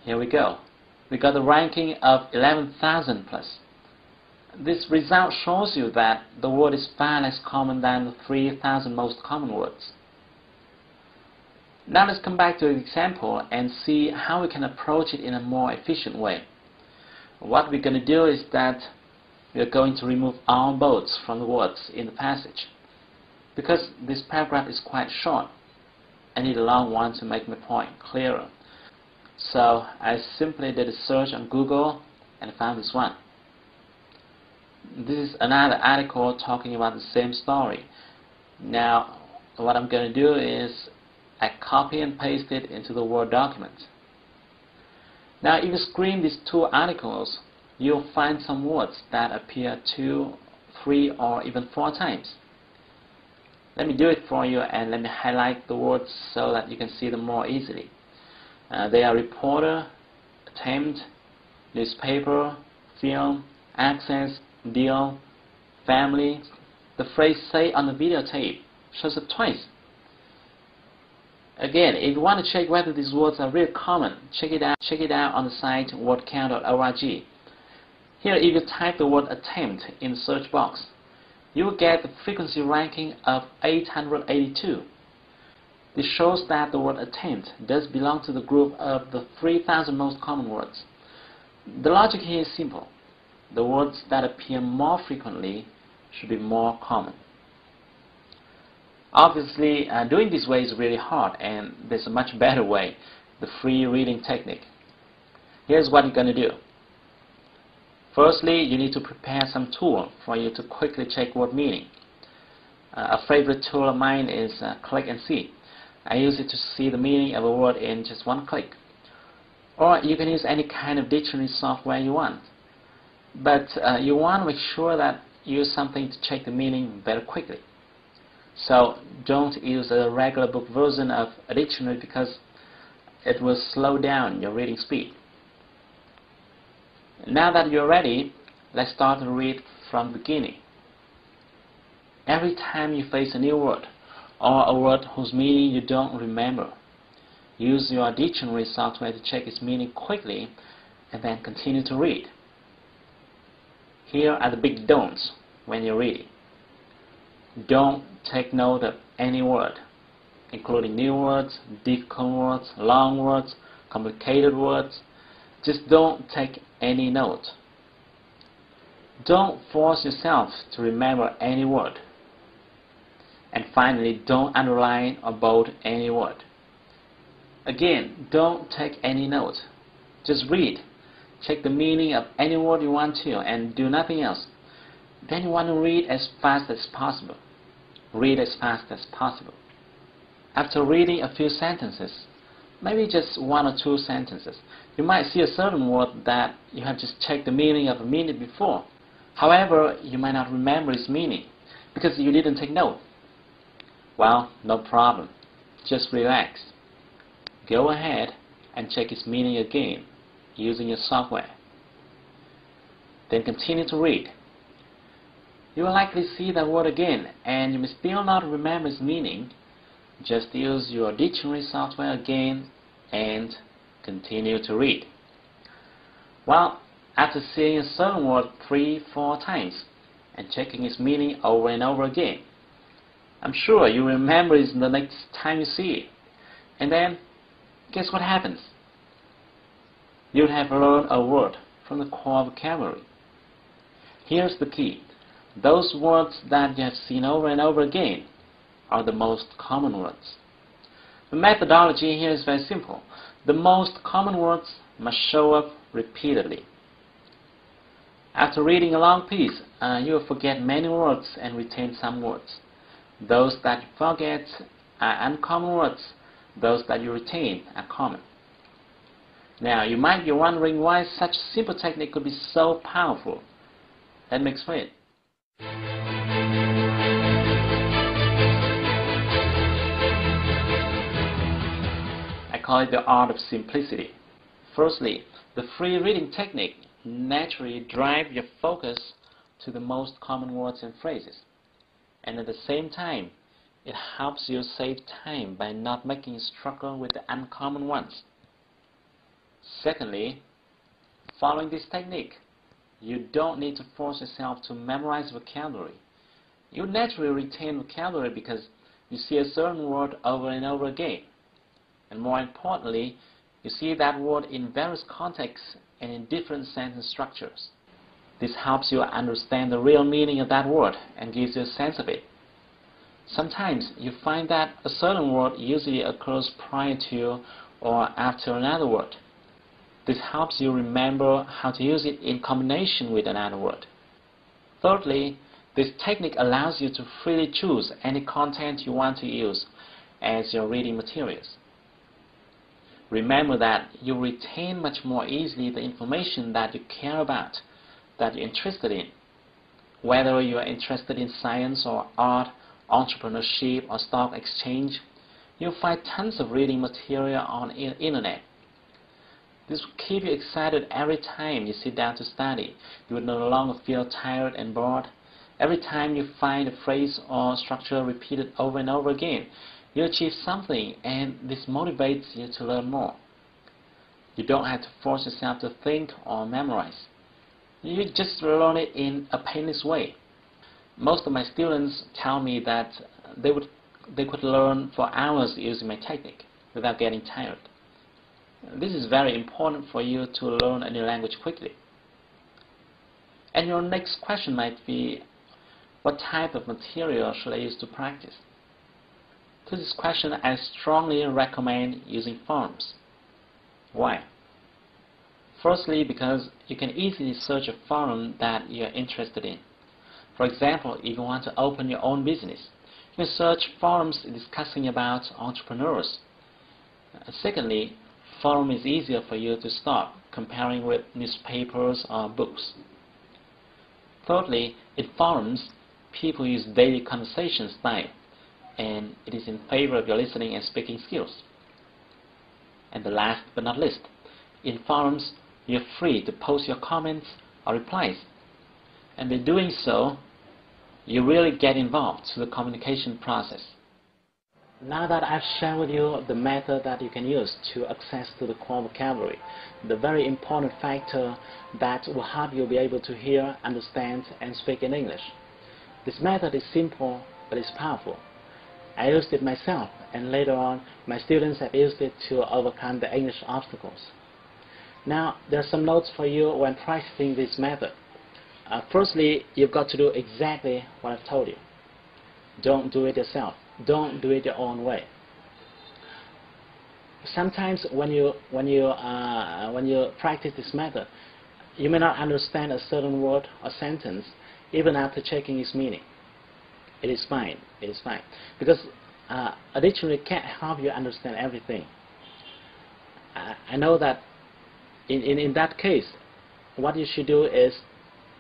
Here we go. We got a ranking of 11,000 plus. This result shows you that the word is far less common than the 3,000 most common words. Now let's come back to the example and see how we can approach it in a more efficient way. What we're going to do is that we are going to remove all boats from the words in the passage. Because this paragraph is quite short, I need a long one to make my point clearer. So I simply did a search on Google and found this one. This is another article talking about the same story. Now what I'm going to do is I copy and paste it into the Word document. Now if you screen these two articles, you'll find some words that appear 2, 3 or even 4 times. Let me do it for you and let me highlight the words so that you can see them more easily. They are reporter, attempt, newspaper, film, access, deal, family. The phrase say on the videotape shows up twice. Again, if you want to check whether these words are really common, check it out on the site wordcount.org. Here, if you type the word attempt in the search box, you will get the frequency ranking of 882. This shows that the word attempt does belong to the group of the 3,000 most common words. The logic here is simple. The words that appear more frequently should be more common. Obviously, doing this way is really hard, and there's a much better way, the free reading technique. Here's what you're going to do. Firstly, you need to prepare some tool for you to quickly check word meaning. A favorite tool of mine is Click and See. I use it to see the meaning of a word in just one click. Or you can use any kind of dictionary software you want. But you want to make sure that you use something to check the meaning very quickly. So don't use a regular book version of a dictionary because it will slow down your reading speed. Now that you're ready, let's start to read from the beginning. Every time you face a new word or a word whose meaning you don't remember, use your dictionary software to check its meaning quickly and then continue to read. Here are the big don'ts when you're reading. Don't take note of any word, including new words, difficult words, long words, complicated words. Just don't take any note. Don't force yourself to remember any word. And finally, don't underline or bold any word. Again, don't take any note. Just read. Check the meaning of any word you want to and do nothing else. Then you want to read as fast as possible. Read as fast as possible. After reading a few sentences, maybe just 1 or 2 sentences, you might see a certain word that you have just checked the meaning of a minute before. However, you might not remember its meaning because you didn't take note. Well, no problem. Just relax. Go ahead and check its meaning again using your software. Then continue to read. You will likely see that word again and you may still not remember its meaning. Just use your dictionary software again and continue to read. Well, after seeing a certain word 3, 4 times and checking its meaning over and over again, I'm sure you remember it the next time you see it. And then, guess what happens? You have learned a word from the core vocabulary. Here's the key. Those words that you have seen over and over again are the most common words. The methodology here is very simple. The most common words must show up repeatedly. After reading a long piece, you will forget many words and retain some words. Those that you forget are uncommon words. Those that you retain are common. Now, you might be wondering why such simple technique could be so powerful. Let me explain. I call it the art of simplicity. Firstly, the free reading technique naturally drives your focus to the most common words and phrases, and at the same time, it helps you save time by not making you struggle with the uncommon ones. Secondly, following this technique, you don't need to force yourself to memorize vocabulary. You naturally retain vocabulary because you see a certain word over and over again. And more importantly, you see that word in various contexts and in different sentence structures. This helps you understand the real meaning of that word and gives you a sense of it. Sometimes you find that a certain word usually occurs prior to or after another word. This helps you remember how to use it in combination with another word. Thirdly, this technique allows you to freely choose any content you want to use as your reading materials. Remember that you retain much more easily the information that you care about, that you're interested in. Whether you are interested in science or art, entrepreneurship or stock exchange, you'll find tons of reading material on the internet. This will keep you excited every time you sit down to study. You will no longer feel tired and bored. Every time you find a phrase or structure repeated over and over again, you achieve something, and this motivates you to learn more. You don't have to force yourself to think or memorize. You just learn it in a painless way. Most of my students tell me that they could learn for hours using my technique without getting tired. This is very important for you to learn a new language quickly. And your next question might be, what type of material should I use to practice? To this question, I strongly recommend using forums. Why? Firstly, because you can easily search a forum that you are interested in. For example, if you want to open your own business, you can search forums discussing about entrepreneurs. Secondly, forum is easier for you to start comparing with newspapers or books. Thirdly, in forums, people use daily conversation style, and it is in favor of your listening and speaking skills. And the last but not least, in forums, you're free to post your comments or replies, and by doing so, you really get involved in the communication process. Now that I've shared with you the method that you can use to access to the core vocabulary, the very important factor that will help you be able to hear, understand, and speak in English. This method is simple, but it's powerful. I used it myself, and later on, my students have used it to overcome the English obstacles. Now, there are some notes for you when practicing this method. Firstly, you've got to do exactly what I've told you. Don't do it yourself. Don't do it your own way. Sometimes when you practice this method, you may not understand a certain word or sentence even after checking its meaning. It is fine. It is fine, because a dictionary can't help you understand everything. I know that in that case, what you should do is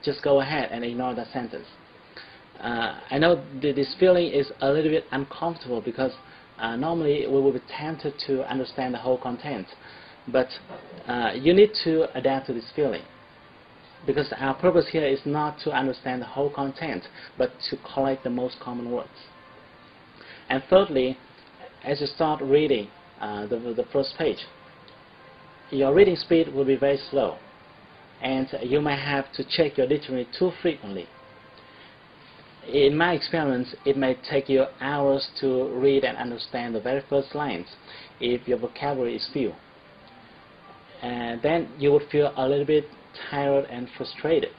just go ahead and ignore that sentence. I know this feeling is a little bit uncomfortable because normally we will be tempted to understand the whole content, but you need to adapt to this feeling, because our purpose here is not to understand the whole content, but to collect the most common words. And thirdly, as you start reading the first page, your reading speed will be very slow, and you may have to check your dictionary too frequently. In my experience, it may take you hours to read and understand the very first lines if your vocabulary is few. And then you would feel a little bit tired and frustrated.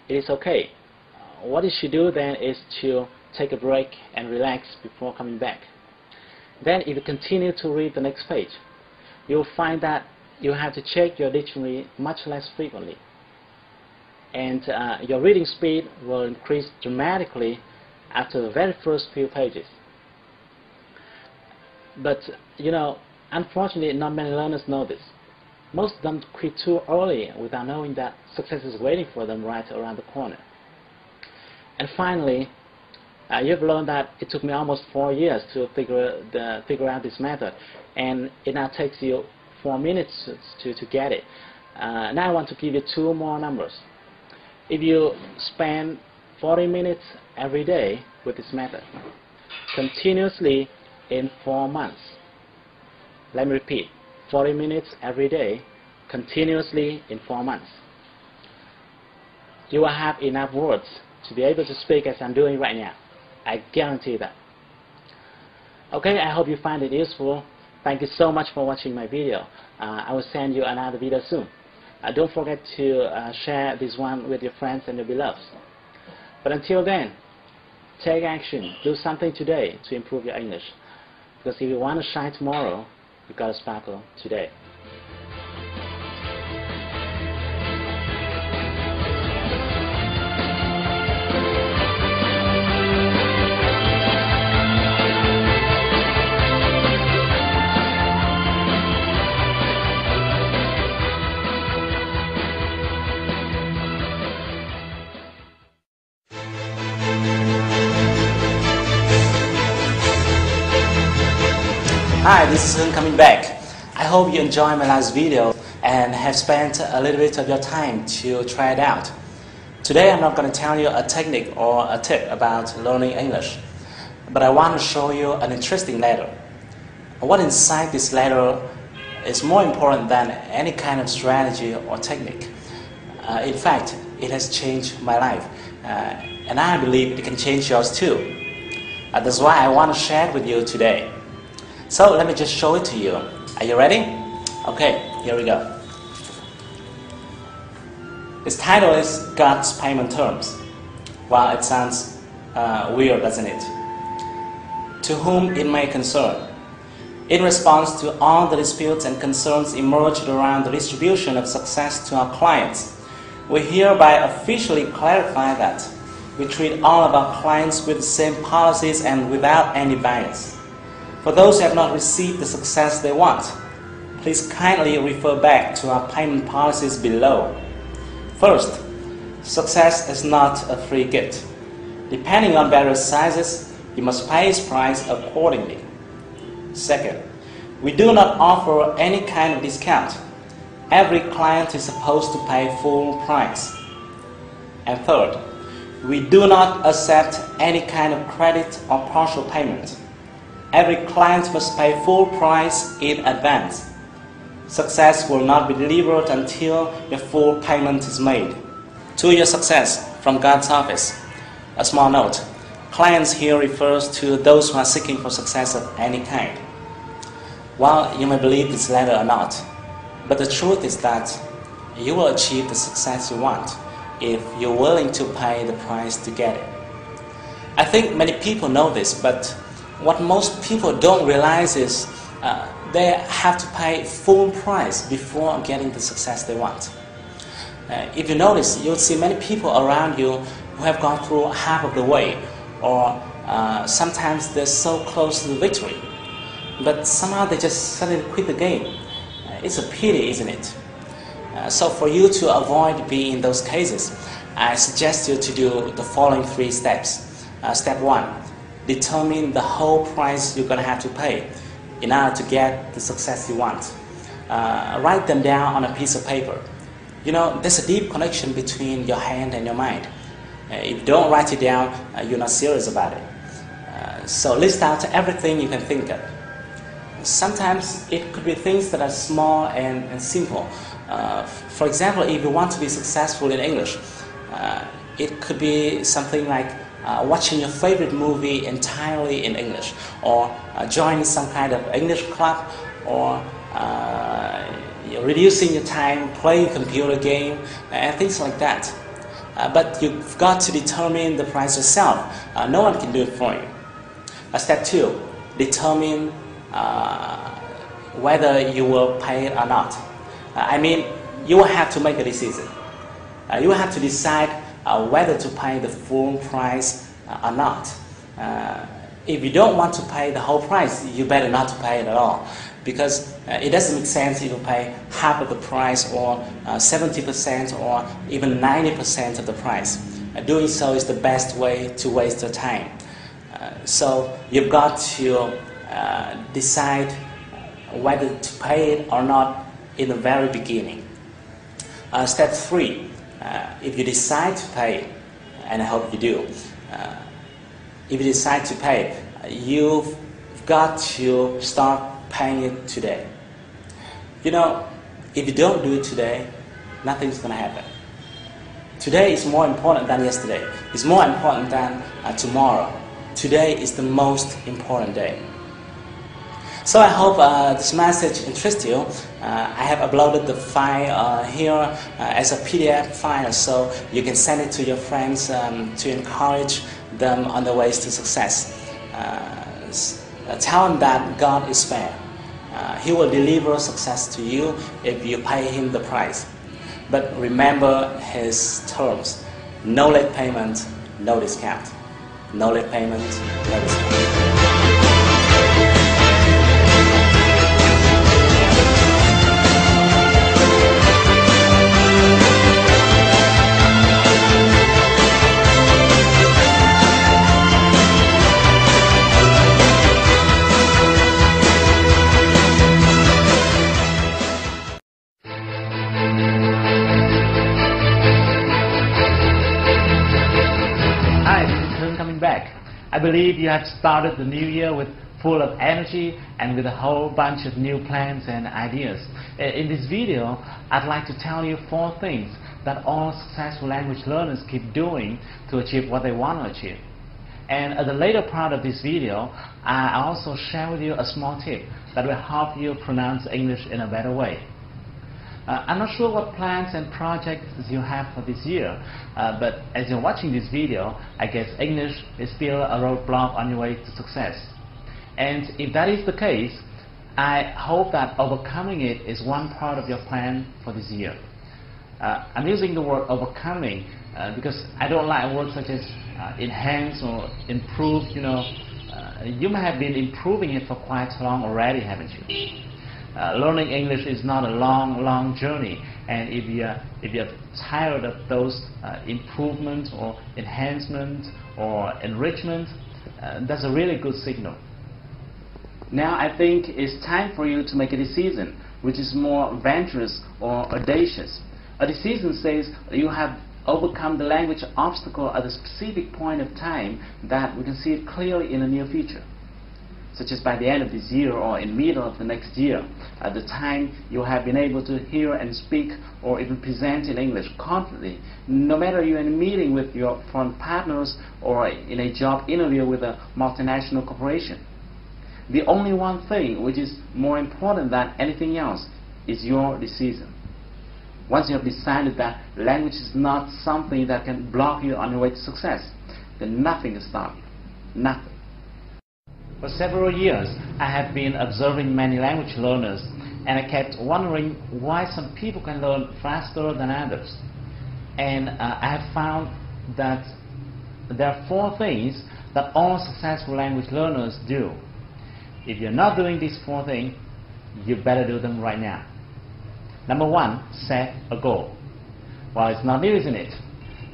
It is okay. What you should do then is to take a break and relax before coming back. Then if you continue to read the next page, you will find that you have to check your dictionary much less frequently. And your reading speed will increase dramatically after the very first few pages. But, you know, unfortunately, not many learners know this. Most of them quit too early without knowing that success is waiting for them right around the corner. And finally, you've learned that it took me almost 4 years to figure out this method, and it now takes you 4 minutes to get it. Now I want to give you 2 more numbers. If you spend 40 minutes every day with this method, continuously in 4 months, let me repeat, 40 minutes every day, continuously in 4 months, you will have enough words to be able to speak as I'm doing right now. I guarantee that. Okay, I hope you find it useful. Thank you so much for watching my video. I will send you another video soon. Don't forget to share this one with your friends and your beloveds. But until then, take action. Do something today to improve your English. Because if you want to shine tomorrow, you've got to sparkle today. Hi, this is Hưng coming back. I hope you enjoyed my last video and have spent a little bit of your time to try it out. Today I'm not going to tell you a technique or a tip about learning English, but I want to show you an interesting letter. What inside this letter is more important than any kind of strategy or technique. In fact, it has changed my life, and I believe it can change yours too. That's why I want to share it with you today. So let me just show it to you. Are you ready? Okay, here we go. Its title is God's Payment Terms. Well, it sounds weird, doesn't it? To whom it may concern. In response to all the disputes and concerns emerged around the distribution of success to our clients, we hereby officially clarify that we treat all of our clients with the same policies and without any bias. For those who have not received the success they want, please kindly refer back to our payment policies below. First, success is not a free gift. Depending on various sizes, you must pay its price accordingly. Second, we do not offer any kind of discount. Every client is supposed to pay full price. And third, we do not accept any kind of credit or partial payment. Every client must pay full price in advance. Success will not be delivered until your full payment is made. To your success from God's office. A small note. Clients here refers to those who are seeking for success of any kind. Well, you may believe this letter or not, but the truth is that you will achieve the success you want if you're willing to pay the price to get it. I think many people know this, but what most people don't realize is they have to pay full price before getting the success they want. If you notice, you'll see many people around you who have gone through half of the way, or sometimes they're so close to the victory, but somehow they just suddenly quit the game. It's a pity, isn't it? So for you to avoid being in those cases, I suggest you to do the following 3 steps. Step 1. Determine the whole price you're going to have to pay in order to get the success you want. Write them down on a piece of paper. You know, there's a deep connection between your hand and your mind. If you don't write it down, you're not serious about it. So list out everything you can think of. Sometimes it could be things that are small and simple. For example, if you want to be successful in English, it could be something like watching your favorite movie entirely in English, or joining some kind of English club, or reducing your time playing a computer game, and things like that. But you've got to determine the price yourself. No one can do it for you. Step 2, determine whether you will pay it or not. I mean, you will have to make a decision. You will have to decide whether to pay the full price or not. If you don't want to pay the whole price, you better not to pay it at all, because it doesn't make sense if you pay half of the price, or 70%, or even 90% of the price. doing so is the best way to waste your time. So you've got to decide whether to pay it or not in the very beginning. Step 3, if you decide to pay, and I hope you do, if you decide to pay, you've got to start paying it today. You know, if you don't do it today, nothing's going to happen. Today is more important than yesterday. It's more important than tomorrow. Today is the most important day. So I hope this message interests you. I have uploaded the file here as a PDF file, so you can send it to your friends to encourage them on their ways to success. Tell them that God is fair. He will deliver success to you if you pay Him the price. But remember His terms. No late payment, no discount. No late payment, no discount. Back. I believe you have started the new year with full of energy and with a whole bunch of new plans and ideas. In this video, I'd like to tell you 4 things that all successful language learners keep doing to achieve what they want to achieve. And at the later part of this video, I also share with you a small tip that will help you pronounce English in a better way. I'm not sure what plans and projects you have for this year, but as you're watching this video, I guess English is still a roadblock on your way to success. And if that is the case, I hope that overcoming it is one part of your plan for this year. I'm using the word overcoming because I don't like words such as enhance or improve. You know, you may have been improving it for quite long already, haven't you? Learning English is not a long journey, and if you're tired of those improvements or enhancements or enrichment, that's a really good signal. Now I think it's time for you to make a decision which is more venturous or audacious. A decision says you have overcome the language obstacle at a specific point of time that we can see it clearly in the near future, such as by the end of this year or in the middle of the next year, at the time you have been able to hear and speak or even present in English confidently, no matter you're in a meeting with your foreign partners or in a job interview with a multinational corporation. The only one thing which is more important than anything else is your decision. Once you have decided that language is not something that can block you on your way to success, then nothing can stop you. Nothing. For several years, I have been observing many language learners, and I kept wondering why some people can learn faster than others. And I have found that there are 4 things that all successful language learners do. If you're not doing these 4 things, you better do them right now. Number 1, set a goal. Well, it's not new, isn't it?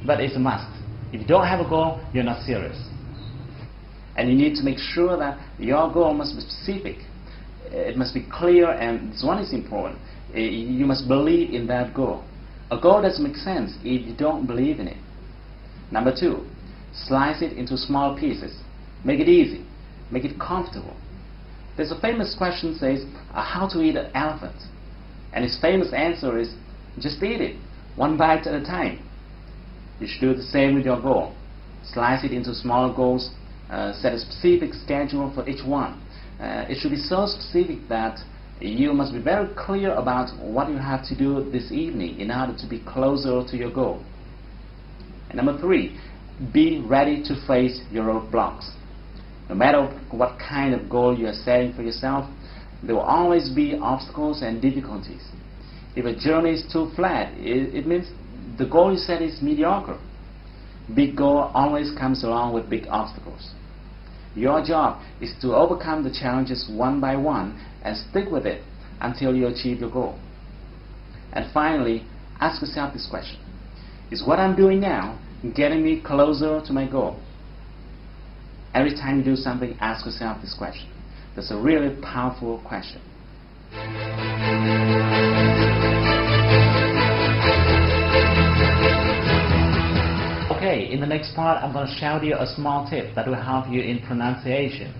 But it's a must. If you don't have a goal, you're not serious. And you need to make sure that your goal must be specific. It must be clear, and this one is important. You must believe in that goal. A goal doesn't make sense if you don't believe in it. Number 2, slice it into small pieces. Make it easy. Make it comfortable. There's a famous question that says, how to eat an elephant? And its famous answer is, just eat it, one bite at a time. You should do the same with your goal. Slice it into smaller goals. Set a specific schedule for each one. It should be so specific that you must be very clear about what you have to do this evening in order to be closer to your goal. And number 3, be ready to face your roadblocks. No matter what kind of goal you are setting for yourself, there will always be obstacles and difficulties. If a journey is too flat, it means the goal you set is mediocre. Big goal always comes along with big obstacles. Your job is to overcome the challenges one by one and stick with it until you achieve your goal. And finally, ask yourself this question. Is what I'm doing now getting me closer to my goal? Every time you do something, ask yourself this question. That's a really powerful question. Okay, in the next part, I'm going to share with you a small tip that will help you in pronunciation.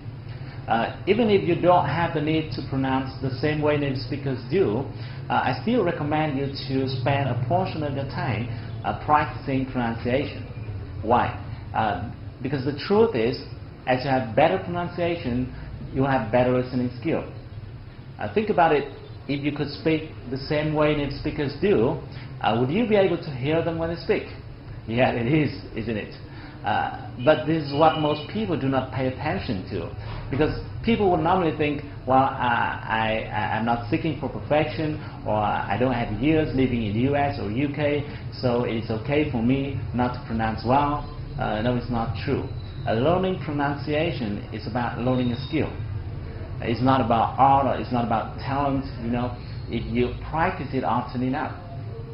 Even if you don't have the need to pronounce the same way native speakers do, I still recommend you to spend a portion of your time practicing pronunciation. Why? Because the truth is, as you have better pronunciation, you have better listening skill. Think about it. If you could speak the same way native speakers do, would you be able to hear them when they speak? Yeah, it is, isn't it? But this is what most people do not pay attention to, because people would normally think, well, I'm not seeking for perfection, or I don't have years living in the US or UK, so it's okay for me not to pronounce well. No, it's not true. Learning pronunciation is about learning a skill. It's not about art, or it's not about talent. You know, if you practice it often enough,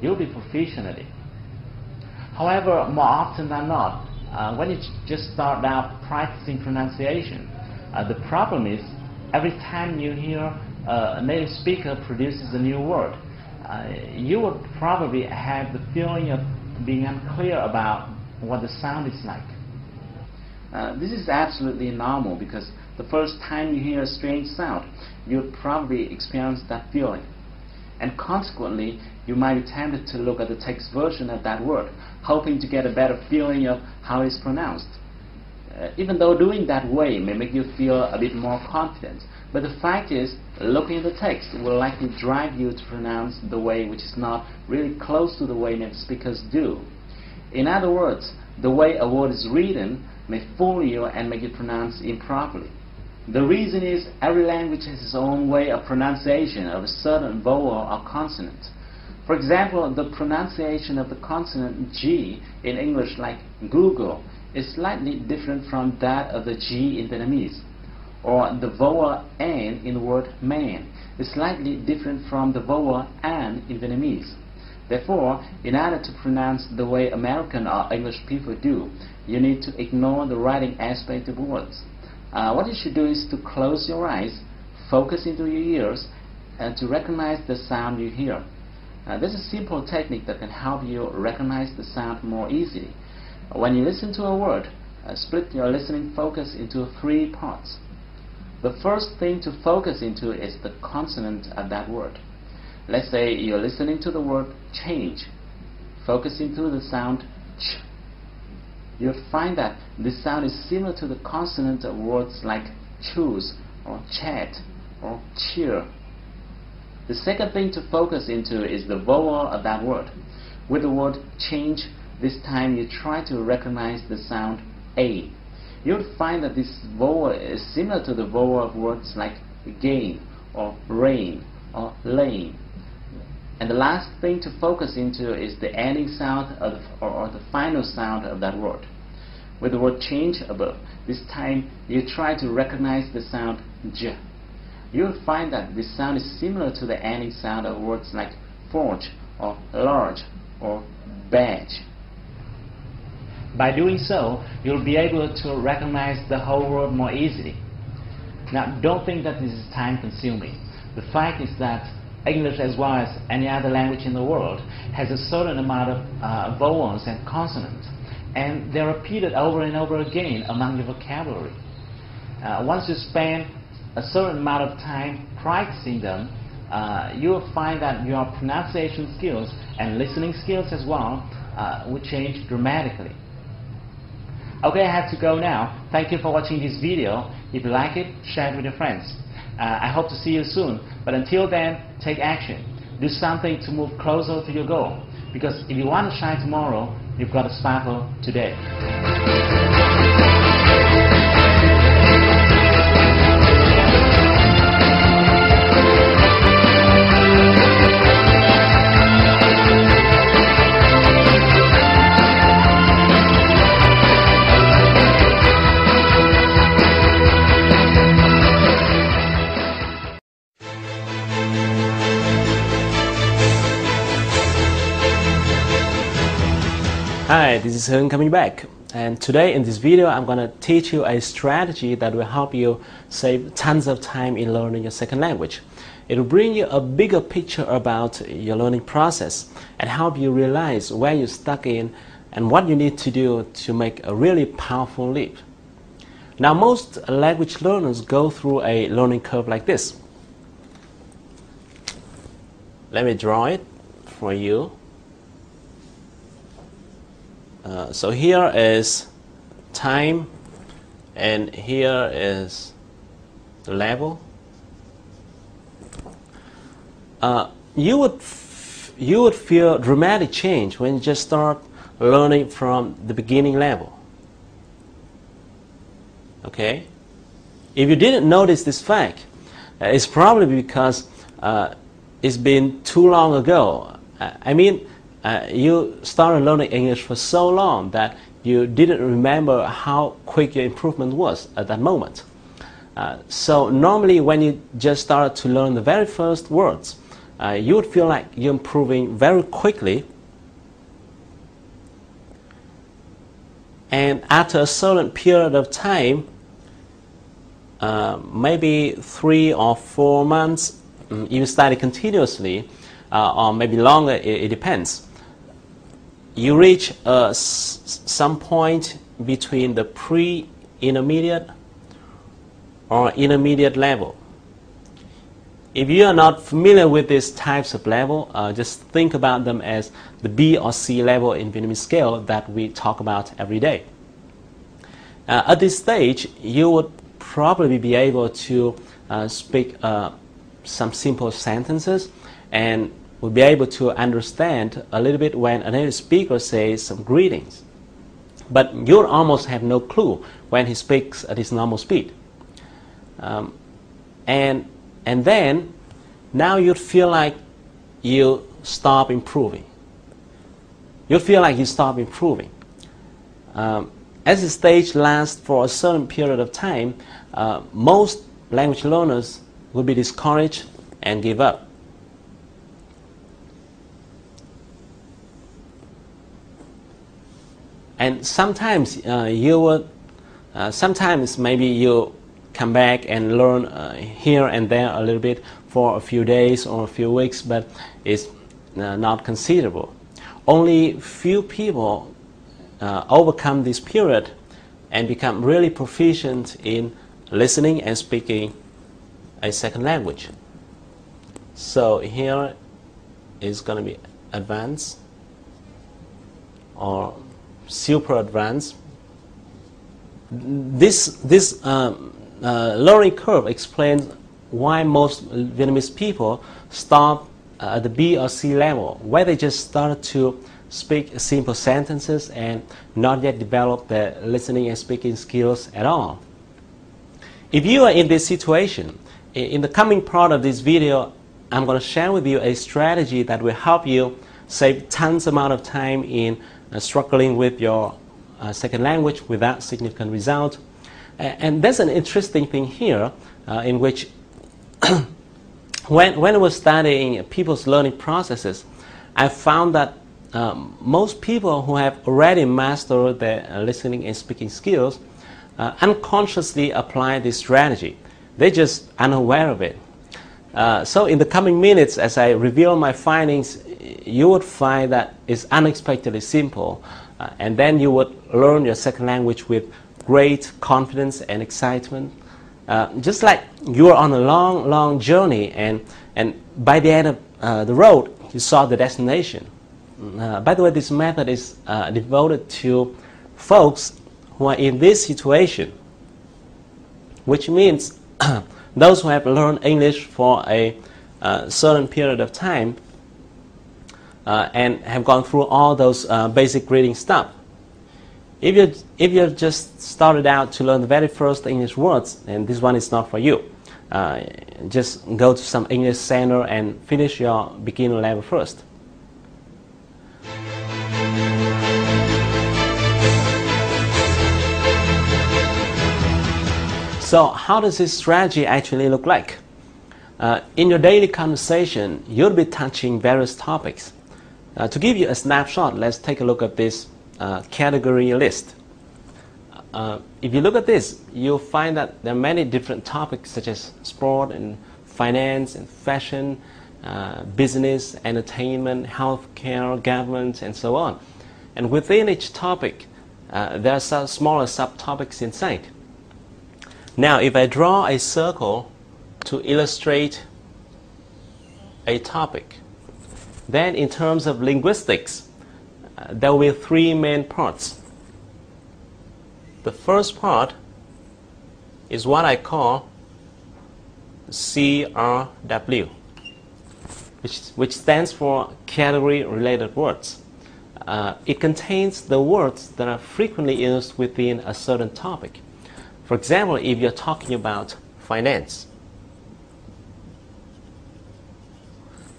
you'll be proficient at it. However, more often than not, when you just start out practicing pronunciation, the problem is every time you hear a native speaker produces a new word, you would probably have the feeling of being unclear about what the sound is like. This is absolutely normal, because the first time you hear a strange sound, you'll probably experience that feeling. And consequently, you might be tempted to look at the text version of that word, hoping to get a better feeling of how it's pronounced. Even though doing that way may make you feel a bit more confident, but the fact is, looking at the text will likely drive you to pronounce the way which is not really close to the way native speakers do. In other words, the way a word is written may fool you and make it pronounce improperly. The reason is, every language has its own way of pronunciation of a certain vowel or consonant. For example, the pronunciation of the consonant G in English, like Google, is slightly different from that of the G in Vietnamese. Or the vowel N in the word man is slightly different from the vowel An in Vietnamese. Therefore, in order to pronounce the way American or English people do, you need to ignore the writing aspect of words. What you should do is to close your eyes, focus into your ears, and to recognize the sound you hear. This is a simple technique that can help you recognize the sound more easily. When you listen to a word, split your listening focus into 3 parts. The first thing to focus into is the consonant of that word. Let's say you're listening to the word change. Focus into the sound ch. You'll find that this sound is similar to the consonant of words like choose, or chat, or cheer. The second thing to focus into is the vowel of that word. With the word change, this time you try to recognize the sound A. You'll find that this vowel is similar to the vowel of words like gain, or rain, or lane. And the last thing to focus into is the ending sound of, or the final sound of that word. With the word change above, this time you try to recognize the sound J. You'll find that this sound is similar to the ending sound of words like forge, or large, or badge. By doing so, you'll be able to recognize the whole word more easily. Now, don't think that this is time-consuming. The fact is that English, as well as any other language in the world, has a certain amount of vowels and consonants, and they're repeated over and over again among your vocabulary. Once you spend a certain amount of time practicing them, you will find that your pronunciation skills and listening skills as well will change dramatically. Okay, I have to go now. Thank you for watching this video. If you like it, share it with your friends. I hope to see you soon, but until then, take action. Do something to move closer to your goal, because if you want to shine tomorrow, you've got to sparkle today. Hi, Hi, this is Hưng coming back, and today in this video I'm going to teach you a strategy that will help you save tons of time in learning your second language. It will bring you a bigger picture about your learning process and help you realize where you're stuck in and what you need to do to make a really powerful leap. Now, most language learners go through a learning curve like this. Let me draw it for you. So here is time, and here is the level. You would feel dramatic change when you just start learning from the beginning level. Okay? If you didn't notice this fact, it's probably because it's been too long ago. You started learning English for so long that you didn't remember how quick your improvement was at that moment. So normally when you just started to learn the very first words, you would feel like you're improving very quickly. And after a certain period of time, maybe 3 or 4 months, you study continuously, or maybe longer, it depends. You reach some point between the pre-intermediate or intermediate level. If you are not familiar with these types of level, just think about them as the B or C level in Vietnamese scale that we talk about every day. At this stage, you would probably be able to speak some simple sentences and will be able to understand a little bit when a native speaker says some greetings. But you'll almost have no clue when he speaks at his normal speed. And then, now you'd feel like you stop improving. You'll feel like you stop improving. As the stage lasts for a certain period of time, most language learners will be discouraged and give up. And sometimes sometimes maybe you come back and learn here and there a little bit for a few days or a few weeks, but it's not considerable. Only few people overcome this period and become really proficient in listening and speaking a second language. So here is going to be advanced or super advanced. This learning curve explains why most Vietnamese people stop at the B or C level, where they just started to speak simple sentences and not yet develop their listening and speaking skills at all. If you are in this situation, in the coming part of this video, I'm going to share with you a strategy that will help you save tons amount of time in struggling with your second language without significant result. And there's an interesting thing here in which when I was studying people's learning processes, I found that most people who have already mastered their listening and speaking skills unconsciously apply this strategy. They're just unaware of it. So in the coming minutes, as I reveal my findings, you would find that it's unexpectedly simple, and then you would learn your second language with great confidence and excitement, just like you're on a long journey, and by the end of the road you saw the destination. By the way, this method is devoted to folks who are in this situation, which means those who have learned English for a certain period of time and have gone through all those basic reading stuff. If you just started out to learn the very first English words, and this one is not for you, just go to some English center and finish your beginner level first. So how does this strategy actually look like? In your daily conversation, you'll be touching various topics. To give you a snapshot, let's take a look at this category list. If you look at this, you'll find that there are many different topics such as sport and finance and fashion, business, entertainment, healthcare, government, and so on. And within each topic, there are some smaller subtopics inside. Now, if I draw a circle to illustrate a topic, then in terms of linguistics, there will be three main parts. The first part is what I call CRW, which stands for category-related words. It contains the words that are frequently used within a certain topic. For example, if you're talking about finance,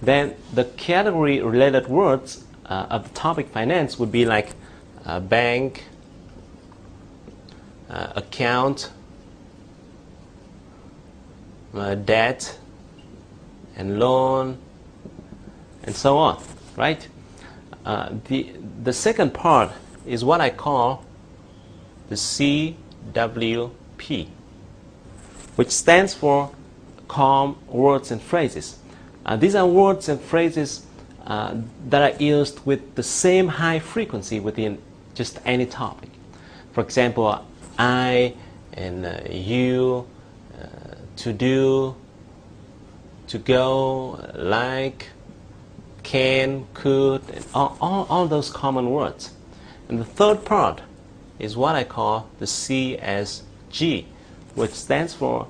then the category-related words of the topic finance would be like bank, account, debt, and loan, and so on, right? The second part is what I call the CWP, which stands for common words and phrases. These are words and phrases that are used with the same high frequency within just any topic. For example, I and you, to do, to go, like, can, could, and all those common words. And the third part is what I call the CSG, which stands for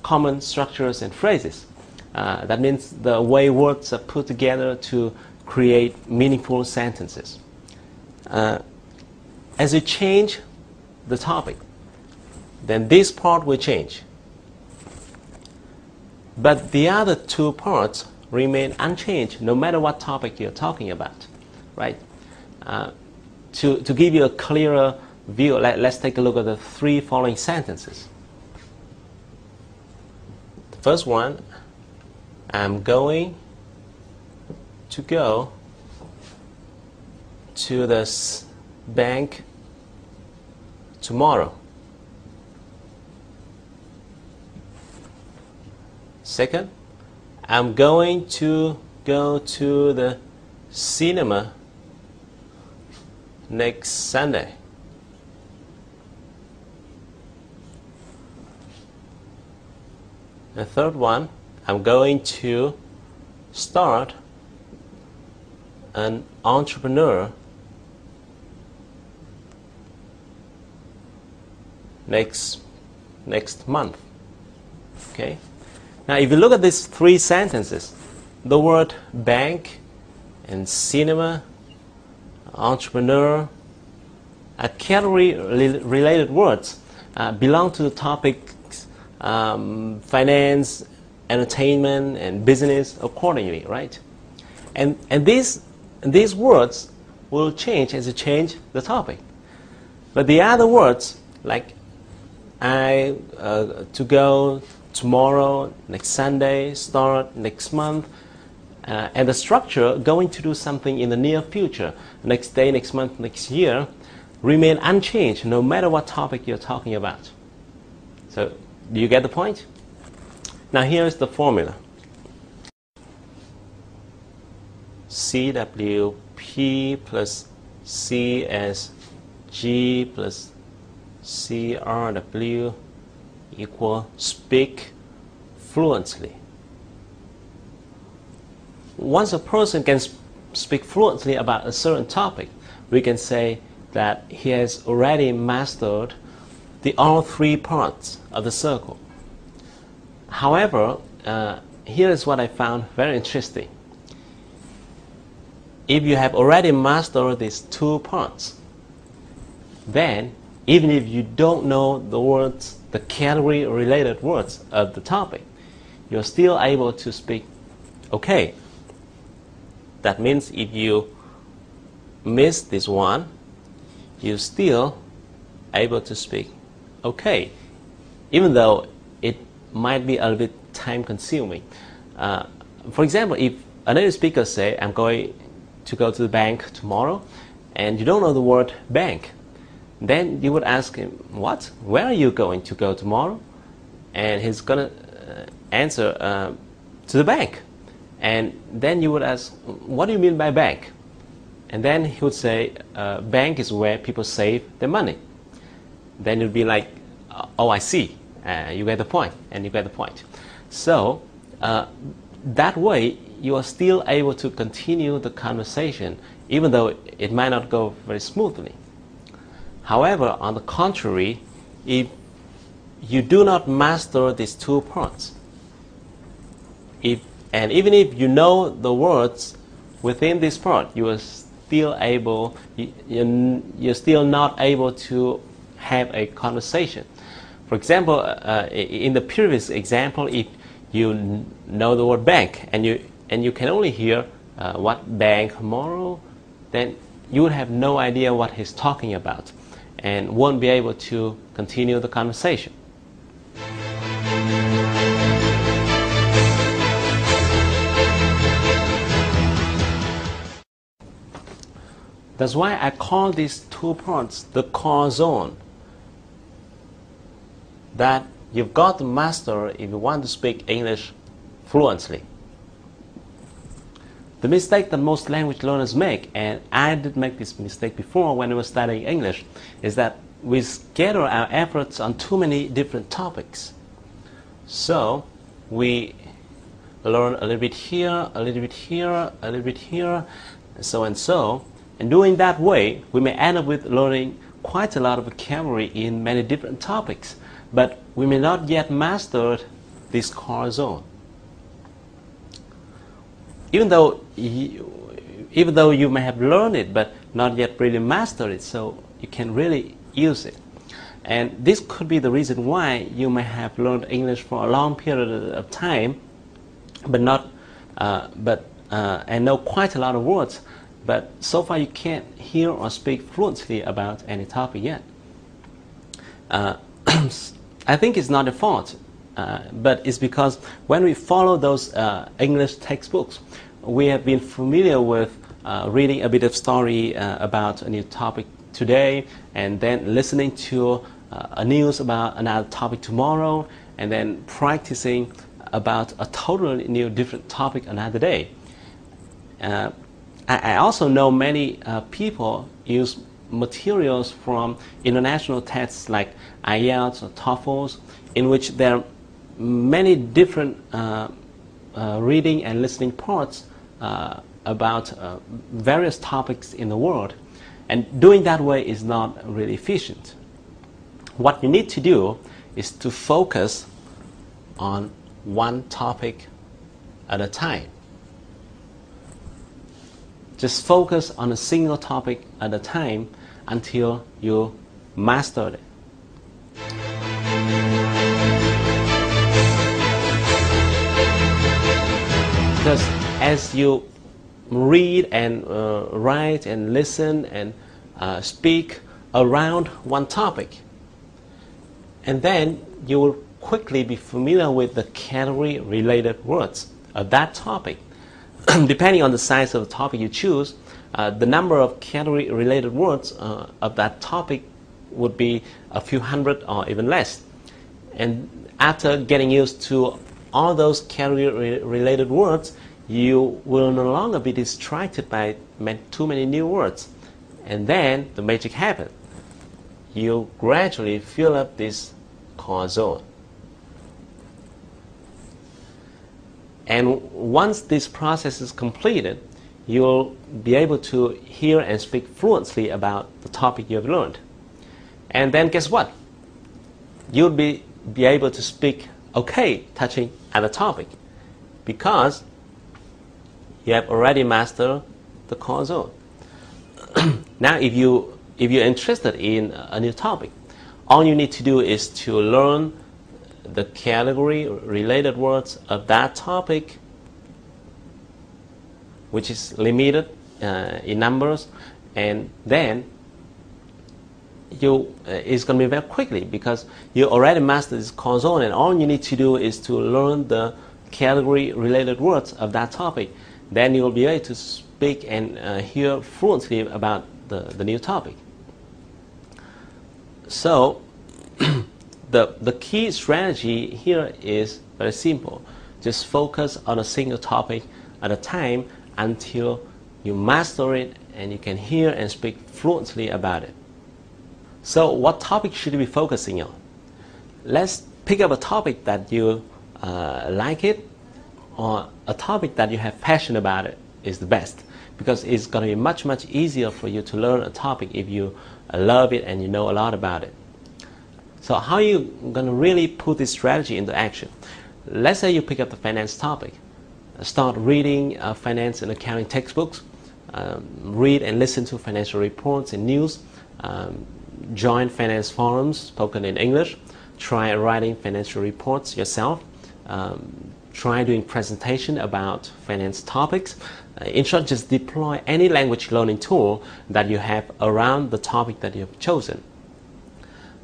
common structures and phrases. That means the way words are put together to create meaningful sentences. As you change the topic, then this part will change. But the other two parts remain unchanged no matter what topic you're talking about, right? To give you a clearer view, let's take a look at the three following sentences. The first one, I'm going to go to the bank tomorrow. Second, I'm going to go to the cinema next Sunday. The third one, I'm going to start an entrepreneur next month. Okay. Now, if you look at these three sentences, the word bank and cinema, entrepreneur, are category-related words, belong to the topics finance, entertainment, and business accordingly, right? And these words will change as you change the topic. But the other words, like to go tomorrow, next Sunday, start next month, and the structure, going to do something in the near future, next day, next month, next year, remain unchanged no matter what topic you're talking about. So, do you get the point? Now here is the formula. CWP plus CSG plus CRW equal speak fluently. Once a person can speak fluently about a certain topic, we can say that he has already mastered all three parts of the circle. However, here is what I found very interesting. If you have already mastered these two parts, then even if you don't know the words, the category-related words of the topic, you're still able to speak okay. That means if you miss this one, you're still able to speak okay, even though it might be a little bit time-consuming. For example, if a native speaker say, I'm going to go to the bank tomorrow, and you don't know the word bank. Then you would ask him, what? Where are you going to go tomorrow? And he's going to answer, to the bank. And then you would ask, what do you mean by bank? And then he would say, bank is where people save their money. Then you'd be like, oh, I see. You get the point, and you get the point. So that way, you are still able to continue the conversation, even though it might not go very smoothly. However, on the contrary, if you do not master these two parts, and even if you know the words within this part, you are still able, you're still not able to have a conversation. For example, in the previous example, if you know the word bank and you can only hear what bank tomorrow, then you would have no idea what he's talking about and won't be able to continue the conversation. That's why I call these two parts the core zone that you've got to master if you want to speak English fluently. The mistake that most language learners make, and I did make this mistake before when we were studying English, is that we scatter our efforts on too many different topics. So we learn a little bit here, a little bit here, a little bit here, and so and so. And doing that way, we may end up with learning quite a lot of vocabulary in many different topics, but we may not yet master this core zone. Even though you may have learned it, but not yet really mastered it, so you can really use it. And this could be the reason why you may have learned English for a long period of time, but and know quite a lot of words, but so far you can't hear or speak fluently about any topic yet. I think it's not a fault, but it's because when we follow those English textbooks, we have been familiar with reading a bit of story about a new topic today, and then listening to a news about another topic tomorrow, and then practicing about a totally new different topic another day. I also know many people use materials from international tests like IELTS or TOEFL, in which there are many different reading and listening parts about various topics in the world. And doing that way is not really efficient. What you need to do is to focus on one topic at a time. Just focus on a single topic at a time until you master it. Because as you read and write and listen and speak around one topic, and then you will quickly be familiar with the category related words of that topic. Depending on the size of the topic you choose, the number of category-related words of that topic would be a few hundred or even less. And after getting used to all those category-related words, you will no longer be distracted by too many new words. And then the magic happens. You gradually fill up this core zone. And once this process is completed, you'll be able to hear and speak fluently about the topic you have learned. And then guess what? You'll be able to speak okay touching other topic, because you have already mastered the core zone. Now if you're interested in a new topic, all you need to do is to learn the category related words of that topic, which is limited in numbers, and then it's going to be very quickly, because you already mastered this core zone, and all you need to do is to learn the category related words of that topic. Then you will be able to speak and hear fluently about the new topic. So the key strategy here is very simple. Just focus on a single topic at a time until you master it and you can hear and speak fluently about it. So what topic should you be focusing on? Let's pick up a topic that you like it, or a topic that you have passion about it is the best, because it's going to be much easier for you to learn a topic if you love it and you know a lot about it. So how are you going to really put this strategy into action? Let's say you pick up the finance topic. Start reading finance and accounting textbooks. Read and listen to financial reports and news. Join finance forums spoken in English. Try writing financial reports yourself. Try doing presentation about finance topics. In short, just deploy any language learning tool that you have around the topic that you have chosen.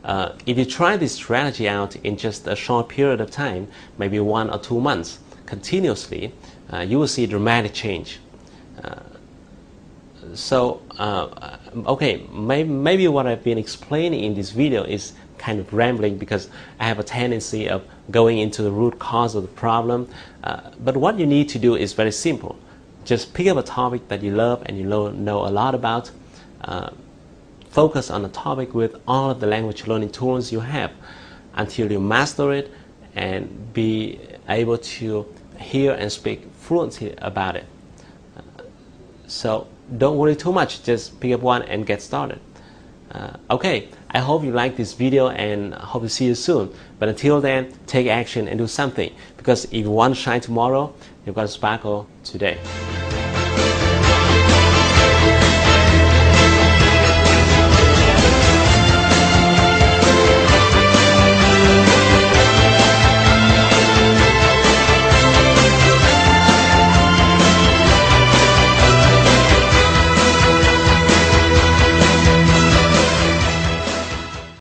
If you try this strategy out in just a short period of time, maybe 1 or 2 months, continuously, you will see dramatic change. Okay, maybe what I've been explaining in this video is kind of rambling because I have a tendency of going into the root cause of the problem. But what you need to do is very simple. Just pick up a topic that you love and you know a lot about. Focus on the topic with all of the language learning tools you have until you master it and be able to hear and speak fluently about it. So don't worry too much, just pick up one and get started. Okay, I hope you like this video and hope to see you soon. But until then, take action and do something, because if you want to shine tomorrow, you've got to sparkle today.